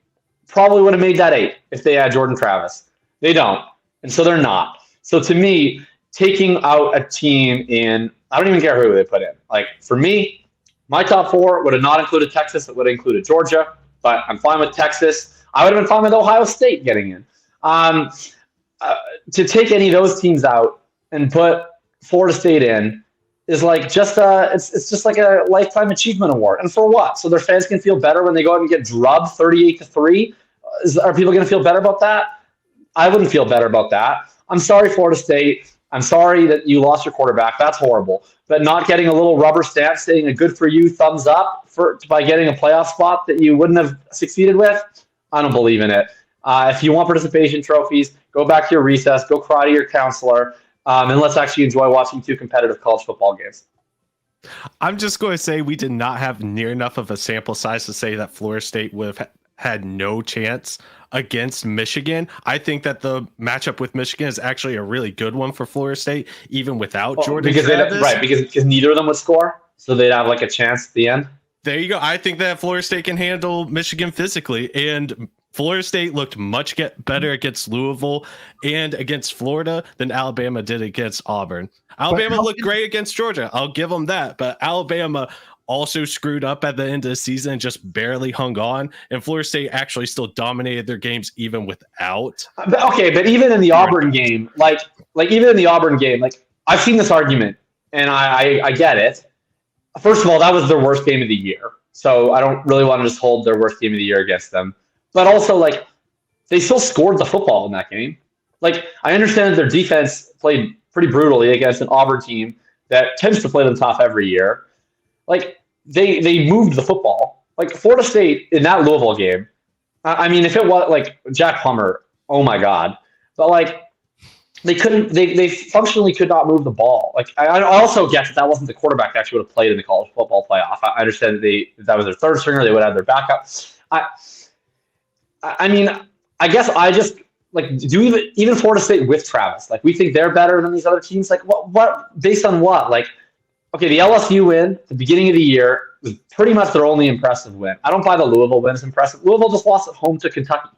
probably would have made that 8 if they had Jordan Travis. They don't. And so they're not. So to me, taking out a team in, I don't even care who they put in. Like for me, my top 4 would have not included Texas. It would have included Georgia. But I'm fine with Texas. I would have been fine with Ohio State getting in. To take any of those teams out and put Florida State in is like just it's just like a lifetime achievement award. And for what? So their fans can feel better when they go out and get drubbed 38-3. Are people going to feel better about that? I wouldn't feel better about that. I'm sorry, Florida State. I'm sorry that you lost your quarterback. That's horrible. But not getting a little rubber stamp saying a good for you thumbs up by getting a playoff spot that you wouldn't have succeeded with, I don't believe in it. If you want participation trophies, go back to your recess, go cry to your counselor, and let's actually enjoy watching 2 competitive college football games. I'm just going to say we did not have near enough of a sample size to say that Florida State would have had no chance against Michigan. I think that the matchup with Michigan is actually a really good one for Florida State, even without Jordan Travis. Because neither of them would score, so they'd have like a chance at the end. There you go. I think that Florida State can handle Michigan physically, and Florida State looked much better against Louisville and against Florida than Alabama did against Auburn. Alabama looked great against Georgia. I'll give them that, but Alabama also screwed up at the end of the season and just barely hung on, and Florida State actually still dominated their games even without. Okay, but even in the Auburn game, like I've seen this argument, and I get it. First of all, that was their worst game of the year, so I don't really want to just hold their worst game of the year against them. But also, like, they still scored the football in that game. Like, I understand that their defense played pretty brutally against an Auburn team that tends to play them tough every year. Like, they moved the football. Like, Florida State in that Louisville game, I mean, if it was, like, Jack Plummer, oh my God. But, like, they functionally could not move the ball. Like, I also get that wasn't the quarterback that actually would have played in the college football playoff. I understand that was their third stringer. They would have their backup. I mean, I guess I just, like, do even Florida State with Travis, like, we think they're better than these other teams. Like, what based on what? Like, okay, the LSU win at the beginning of the year was pretty much their only impressive win. I don't buy the Louisville win as impressive. Louisville just lost at home to Kentucky.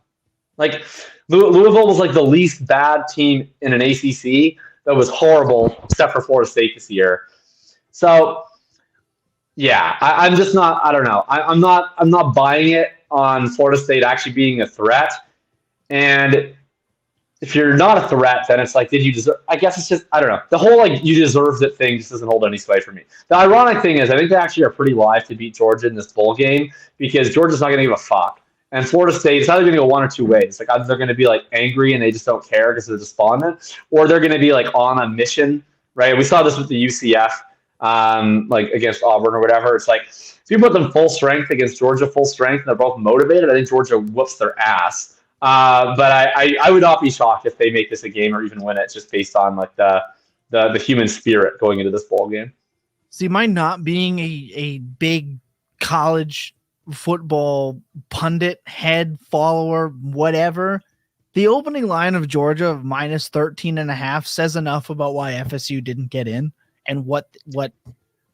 Like, Louisville was like the least bad team in an ACC that was horrible, except for Florida State this year. So, yeah, I'm just not. I don't know. I'm not buying it on Florida State actually being a threat. And if you're not a threat, then it's like, did you deserve? I guess it's just, I don't know. The whole, like, you deserved it thing just doesn't hold any sway for me. The ironic thing is, I think they actually are pretty live to beat Georgia in this bowl game because Georgia's not going to give a fuck. And Florida State, it's either going to go one or two ways. Like, either they're going to be, like, angry and they just don't care because they're despondent, or they're going to be, like, on a mission, right? We saw this with the UCF, like, against Auburn or whatever. It's like, if you put them full strength against Georgia, full strength, and they're both motivated, I think Georgia whoops their ass. But I would not be shocked if they make this a game or even win it, just based on, like, the human spirit going into this bowl game. See, my not being a big college football pundit, head follower, whatever, the opening line of Georgia of minus 13.5 says enough about why FSU didn't get in and what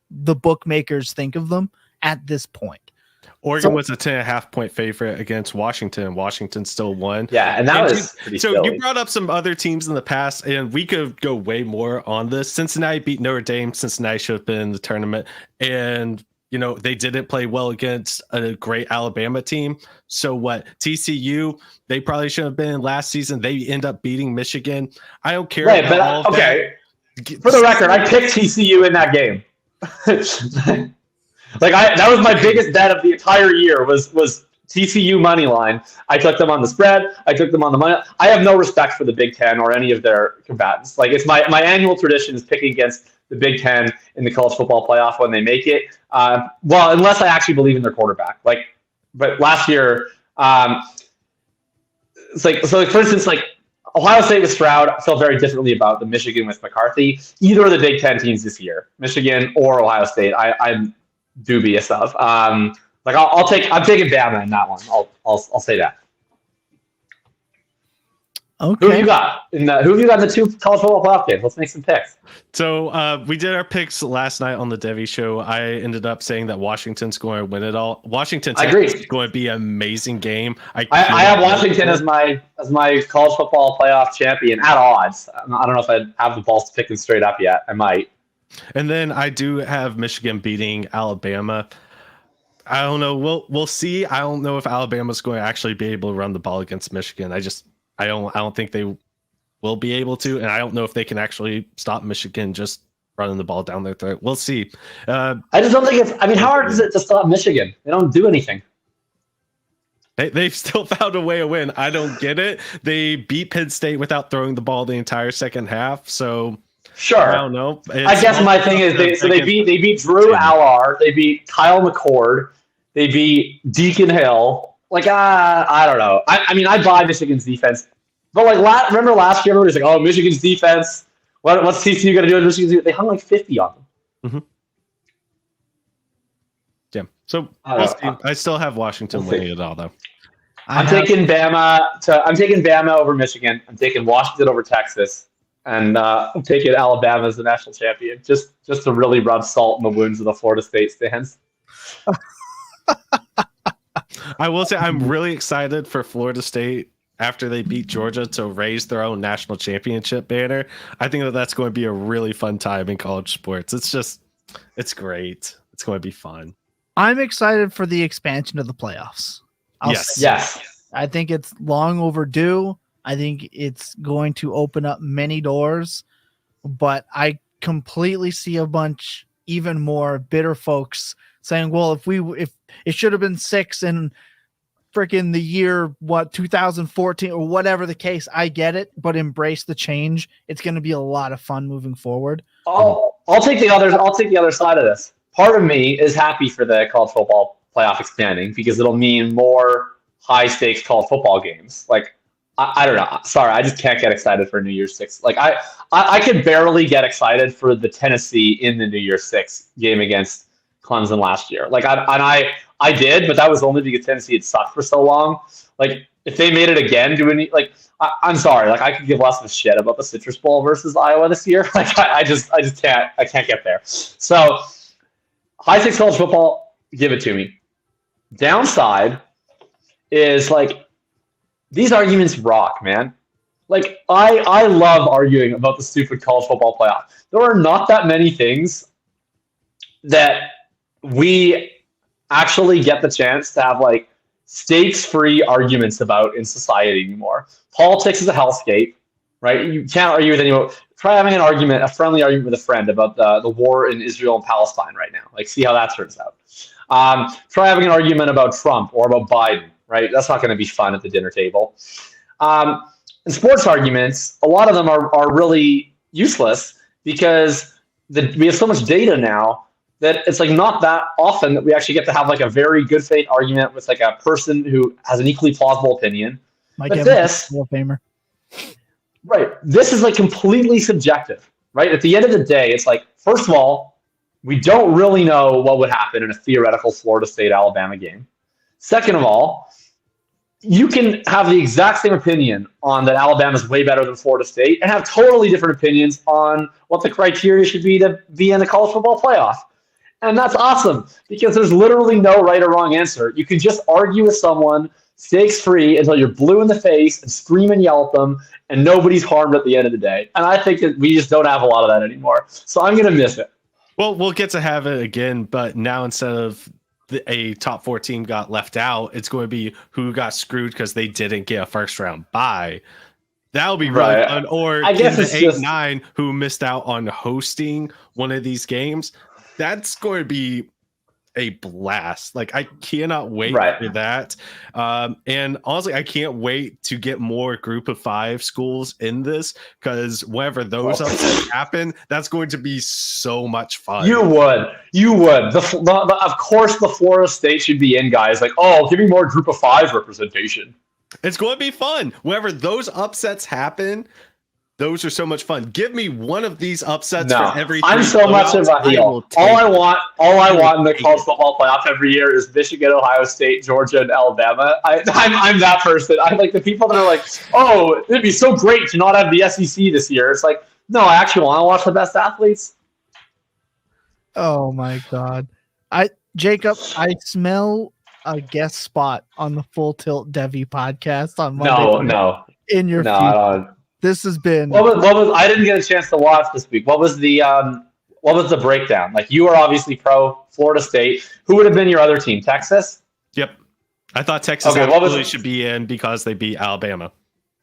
the bookmakers think of them at this point. Oregon was a 10.5 point favorite against Washington. Washington still won. Yeah, and that was pretty so silly. You brought up some other teams in the past, and we could go way more on this. Cincinnati beat Notre Dame. Cincinnati should have been in the tournament, and they didn't play well against a great Alabama team. So what? TCU, they probably should have been in last season. They end up beating Michigan. I don't care. Right, but okay. For the record, I picked TCU in that game. Like, that was my biggest bet of the entire year was TCU money line. I took them on the spread. I took them on the money. I have no respect for the Big Ten or any of their combatants. Like, it's my annual tradition is picking against the Big Ten in the college football playoff when they make it. Well, unless I actually believe in their quarterback. Like, but last year, it's like, so like, for instance, like Ohio State with Stroud, I felt very differently about the Michigan with McCarthy. Either of the Big Ten teams this year, Michigan or Ohio State, I'm dubious of. Like I'm taking Bama in that one. I'll say that. Okay. Who have you got in the two college football playoff games? Let's make some picks. So we did our picks last night on the Devi show. I ended up saying that Washington's going to win it all. Washington is going to be an amazing game. I have Washington as my college football playoff champion at odds. I don't know if I have the balls to pick them straight up yet. I might. And then I do have Michigan beating Alabama. I don't know. We'll see. I don't know if Alabama's going to actually be able to run the ball against Michigan. I don't think they will be able to, and I don't know if they can actually stop Michigan just running the ball down their throat. We'll see. I just don't think it's. I mean, how hard is it to stop Michigan? They don't do anything. They've still found a way to win. I don't get it. They beat Penn State without throwing the ball the entire second half. So sure, I don't know. I guess my thing is they beat Drew Allard, they beat Kyle McCord, they beat Deacon Hill. Like, I don't know. I mean, I buy Michigan's defense. But, like, remember last year, everybody was like, oh, Michigan's defense. What's TCU going to do in Michigan's defense? They hung like 50 on them. Mm-hmm. Yeah. So, we'll see. I still have Washington winning it all, though. I'm taking Bama over Michigan. I'm taking Washington over Texas. And I'm taking Alabama as the national champion. Just to really rub salt in the wounds of the Florida State stands. I will say I'm really excited for Florida State after they beat Georgia to raise their own national championship banner. I think that's going to be a really fun time in college sports. It's great. It's going to be fun. I'm excited for the expansion of the playoffs. Yes. I think it's long overdue. I think it's going to open up many doors, but I completely see a bunch even more bitter folks saying, well, if it should have been 6 in freaking the year, 2014 or whatever the case, I get it, but embrace the change. It's going to be a lot of fun moving forward. I'll take the other side of this. Part of me is happy for the college football playoff expanding because it'll mean more high stakes college football games. Like, I don't know. Sorry, I just can't get excited for New Year's 6. Like I could barely get excited for the Tennessee in the New Year's 6 game against Clemson last year. Like I did, but that was only because Tennessee had sucked for so long. Like if they made it again, I'm sorry. Like I could give less of a shit about the Citrus Bowl versus Iowa this year. Like I just can't get there. So high stakes college football, give it to me. Downside is like these arguments rock, man. Like I love arguing about the stupid college football playoff. There are not that many things that we actually get the chance to have like stakes-free arguments about in society anymore. Politics is a hellscape, right? You can't argue with anyone. Try having a friendly argument with a friend about the war in Israel and Palestine right now. Like, see how that turns out. Try having an argument about Trump or about Biden, right? That's not going to be fun at the dinner table. And sports arguments, a lot of them are really useless because we have so much data now that it's like not that often that we actually get to have like a very good faith argument with like a person who has an equally plausible opinion. But this, Hall of Famer. Right, this is like completely subjective, right? At the end of the day, it's like, first of all, we don't really know what would happen in a theoretical Florida State-Alabama game. Second of all, you can have the exact same opinion on that Alabama's way better than Florida State and have totally different opinions on what the criteria should be to be in the college football playoff. And that's awesome because there's literally no right or wrong answer. You can just argue with someone stakes-free until you're blue in the face and scream and yell at them, and nobody's harmed at the end of the day. And I think that we just don't have a lot of that anymore. So I'm going to miss it. Well, we'll get to have it again, but now instead of a top 4 team got left out, it's going to be who got screwed because they didn't get a first-round bye. That'll be really fun. Or I guess it's 8-9 who missed out on hosting one of these games. That's going to be a blast. Like, I cannot wait Right. for that. And honestly, I can't wait to get more group of 5 schools in this, because whenever those upsets happen, that's going to be so much fun. You would. Of course, the Florida State should be in, guys. Like, oh, give me more group of 5 representation. It's going to be fun. Whenever those upsets happen, those are so much fun. Give me one of these upsets for every. I'm so much of a heel. All I want in the college football playoff every year is Michigan, Ohio State, Georgia, and Alabama. I'm that person. I'm like the people that are like, oh, it'd be so great to not have the SEC this year. It's like, no, I actually want to watch the best athletes. Oh my God. Jacob, I smell a guest spot on the Full Tilt Devi podcast on Monday. No. In your feed. This has been what was I didn't get a chance to watch this week. What was the breakdown? Like, you are obviously pro Florida State. Who would have been your other team? Texas? Yep. I thought Texas absolutely should be in because they beat Alabama.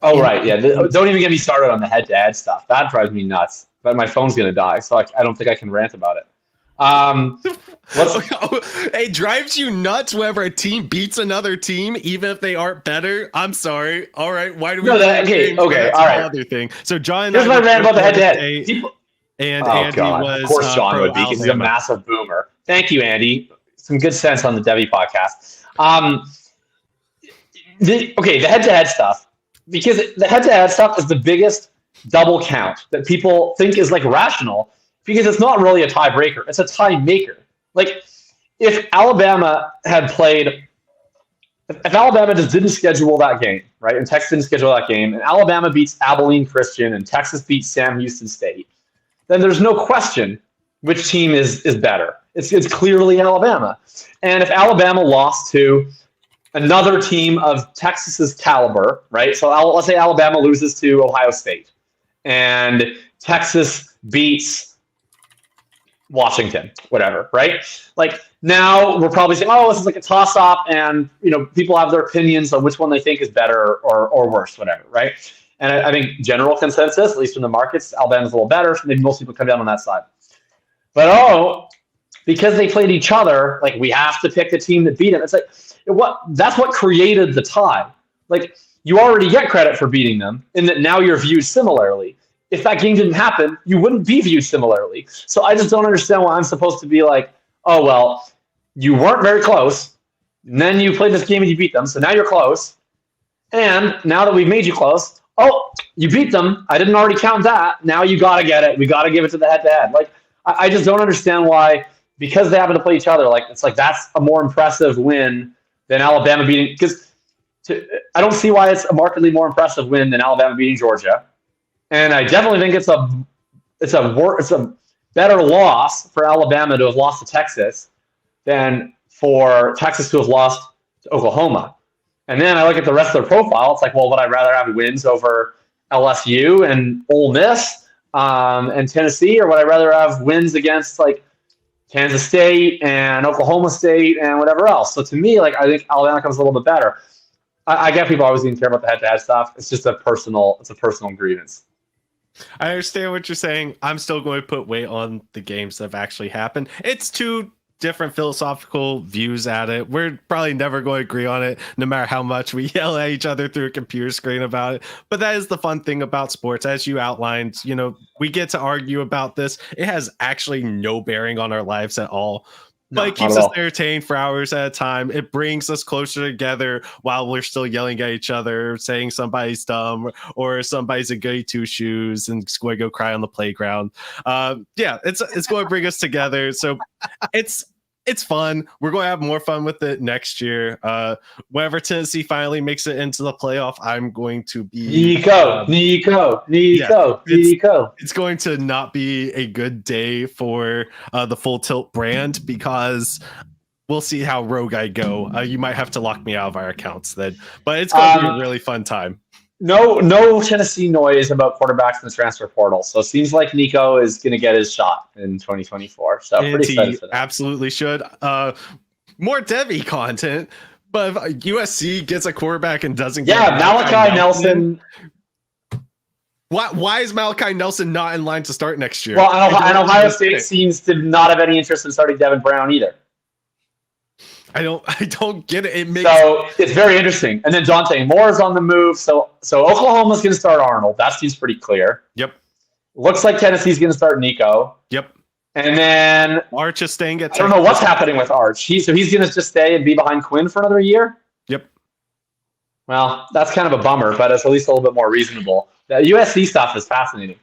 Oh, right. Yeah. Don't even get me started on the head-to-head stuff. That drives me nuts. But my phone's going to die, so I don't think I can rant about it. It drives you nuts whenever a team beats another team, even if they aren't better. I'm sorry. All right. Why do we? Okay. All right. Other thing. So John, here's my rant about the head-to-head. And Andy was, of course, John would be, because he's a massive boomer. Thank you, Andy. Some good sense on the Devi podcast. The head-to-head stuff, because the head-to-head stuff is the biggest double count that people think is like rational, because it's not really a tiebreaker. It's a tie maker. Like, if Alabama just didn't schedule that game, right, and Texas didn't schedule that game, and Alabama beats Abilene Christian and Texas beats Sam Houston State, then there's no question which team is better. It's clearly Alabama. And if Alabama lost to another team of Texas's caliber, right, so let's say Alabama loses to Ohio State, and Texas beats Washington, whatever, right? Like, now we're probably saying, oh, this is like a toss-up, and people have their opinions on which one they think is better or worse, whatever, right? And I think general consensus, at least in the markets, Alabama's a little better, so maybe most people come down on that side. But because they played each other, like, we have to pick the team that beat them. It's like, that's what created the tie. Like, you already get credit for beating them, in that now you're viewed similarly. If that game didn't happen, you wouldn't be viewed similarly. So I just don't understand why I'm supposed to be like, oh, well, you weren't very close, and then you played this game and you beat them, so now you're close. And now that we've made you close, oh, you beat them. I didn't already count that. Now you got to get it. We got to give it to the head-to-head. Like, I just don't understand why, because they happen to play each other, like, it's like that's a more impressive win than Alabama beating. Because I don't see why it's a markedly more impressive win than Alabama beating Georgia. And I definitely think it's a better loss for Alabama to have lost to Texas than for Texas to have lost to Oklahoma. And then I look at the rest of their profile. It's like, well, would I rather have wins over LSU and Ole Miss and Tennessee, or would I rather have wins against like Kansas State and Oklahoma State and whatever else? So to me, like, I think Alabama comes a little bit better. I get people always didn't care about the head-to-head stuff. It's just a personal grievance. I understand what you're saying. I'm still going to put weight on the games that have actually happened. It's two different philosophical views at it. We're probably never going to agree on it, no matter how much we yell at each other through a computer screen about it. But that is the fun thing about sports. As you outlined, we get to argue about this. It has actually no bearing on our lives at all. But it keeps us entertained for hours at a time. It brings us closer together while we're still yelling at each other, saying somebody's dumb or somebody's a goody two shoes and just going to go cry on the playground. It's going to bring us together. So it's fun. We're going to have more fun with it next year. Whenever Tennessee finally makes it into the playoff, I'm going to be Nico. It's going to not be a good day for the Full Tilt brand, because we'll see how rogue I go. You might have to lock me out of our accounts then, but it's going to be a really fun time. No Tennessee noise about quarterbacks in the transfer portal. So it seems like Nico is going to get his shot in 2024. So and pretty excited for that. Absolutely should. More Devi content, but if USC gets a quarterback and doesn't get Malachi Nelson. Why is Malachi Nelson not in line to start next year? Well, and Ohio State seems to not have any interest in starting Devin Brown either. I don't get it. It makes So it's very interesting. And then Dante Moore's on the move. So Oklahoma's going to start Arnold. That seems pretty clear. Yep. Looks like Tennessee's going to start Nico. Yep. And then Arch is staying at. I don't know what's happening with Arch. He's going to just stay and be behind Quinn for another year. Yep. Well, that's kind of a bummer, but it's at least a little bit more reasonable. The USC stuff is fascinating.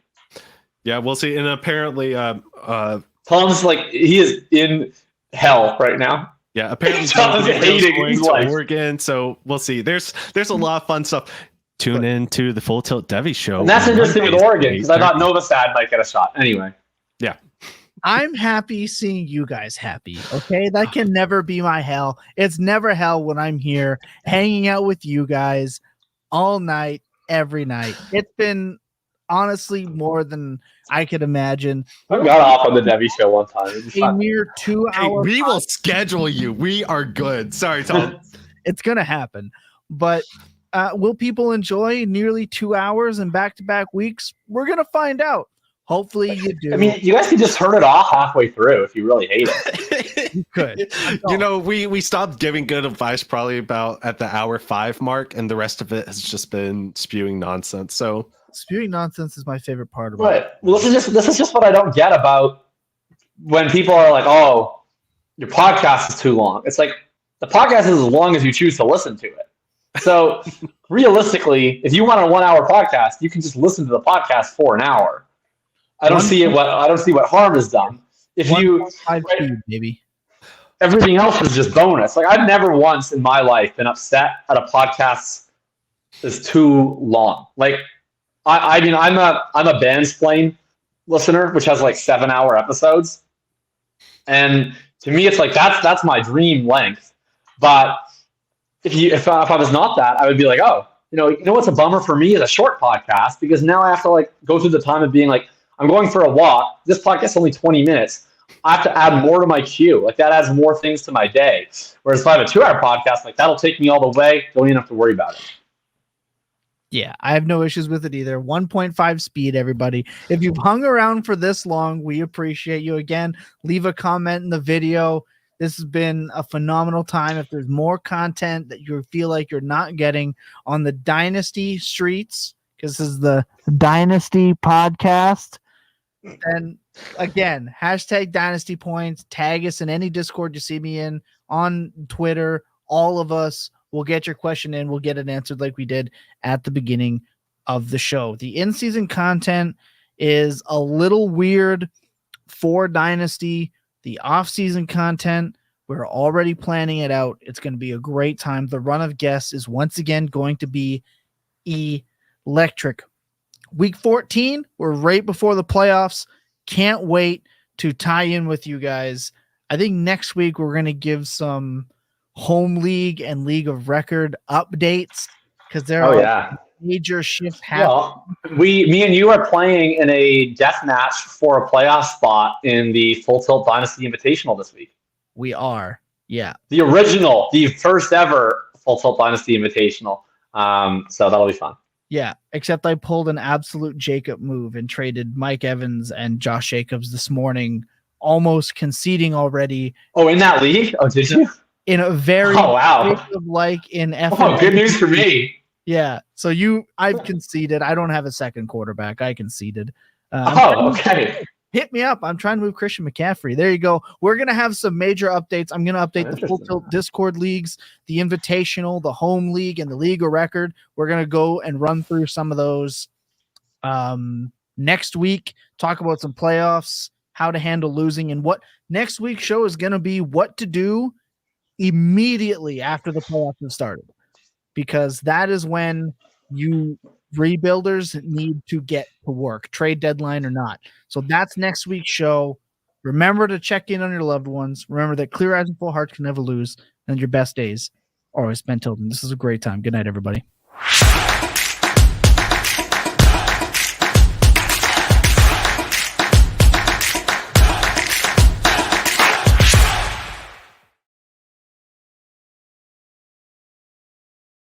Yeah, we'll see. And apparently, Tom's like he is in hell right now. Yeah, apparently Tom's hating going his to life. Oregon, so we'll see. There's a lot of fun stuff. Tune in to the Full Tilt Devy show. And that's interesting with Mondays Oregon at because I thought 8:30. Nova Sad might get a shot. Anyway. Yeah. I'm happy seeing you guys happy. Okay. That can never be my hell. It's never hell when I'm here hanging out with you guys all night, every night. It's been honestly more than I could imagine. I got off on the Debbie show one time. It was A fun. mere 2 Hey, hours. we will schedule you. We are good. Sorry, Tom. It's going to happen. But will people enjoy nearly 2 hours and back-to-back weeks? We're going to find out. Hopefully you do. I mean, you guys could just turn it off halfway through if you really hate it. You could. You know, we stopped giving good advice probably about at the hour 5 mark, and the rest of it has just been spewing nonsense. So Spewing nonsense is my favorite part about it. But well, this is just what I don't get about when people are like, "Oh, your podcast is too long." It's like the podcast is as long as you choose to listen to it. So realistically, if you want a 1 hour podcast, you can just listen to the podcast for an hour. I don't see what harm is done. If you 1.5 speed, baby. everything else is just bonus. Like I've never once in my life been upset at a podcast is too long. Like I mean I'm a Bandsplain listener, which has like 7-hour episodes. And to me it's like that's my dream length. But if I was not that, I would be like, oh, you know what's a bummer for me is a short podcast because now I have to like go through the time of being like, I'm going for a walk. This podcast is only 20 minutes. I have to add more to my queue. Like that adds more things to my day. Whereas if I have a 2-hour podcast, like that'll take me all the way. Don't even have to worry about it. Yeah, I have no issues with it either. 1.5 speed, everybody. If you've hung around for this long, we appreciate you. Again, leave a comment in the video. This has been a phenomenal time. If there's more content that you feel like you're not getting on the Dynasty streets, because this is the Dynasty Podcast, then again, hashtag Dynasty Points. Tag us in any Discord you see me in, on Twitter. All of us will get your question in. We'll get it answered like we did at the beginning of the show. The in-season content is a little weird for Dynasty. The off-season content, we're already planning it out. It's going to be a great time. The run of guests is once again going to be electric. Week 14, we're right before the playoffs. Can't wait to tie in with you guys. I think next week we're going to give some home league and league of record updates because there are major shifts happening. Well, me and you are playing in a death match for a playoff spot in the Full Tilt Dynasty Invitational this week. We are. Yeah. The first ever Full Tilt Dynasty Invitational. So that'll be fun. Yeah, except I pulled an absolute Jacob move and traded Mike Evans and Josh Jacobs this morning, almost conceding already. Oh, in that league? Oh, did you? In a very Jacob-like in F. Oh, good news for me. Yeah. So I've conceded. I don't have a second quarterback. I conceded. Okay. Hit me up. I'm trying to move Christian McCaffrey. There you go. We're going to have some major updates. I'm going to update the Full Tilt Discord leagues, the Invitational, the Home League, and the League of Record. We're going to go and run through some of those next week, talk about some playoffs, how to handle losing, and what next week's show is going to be what to do immediately after the playoffs have started, because that is when you rebuilders need to get to work, trade deadline or not. So that's next week's show. Remember to check in on your loved ones. Remember that clear eyes and full hearts can never lose, and your best days are always spent tilting. This is a great time. Good night, everybody.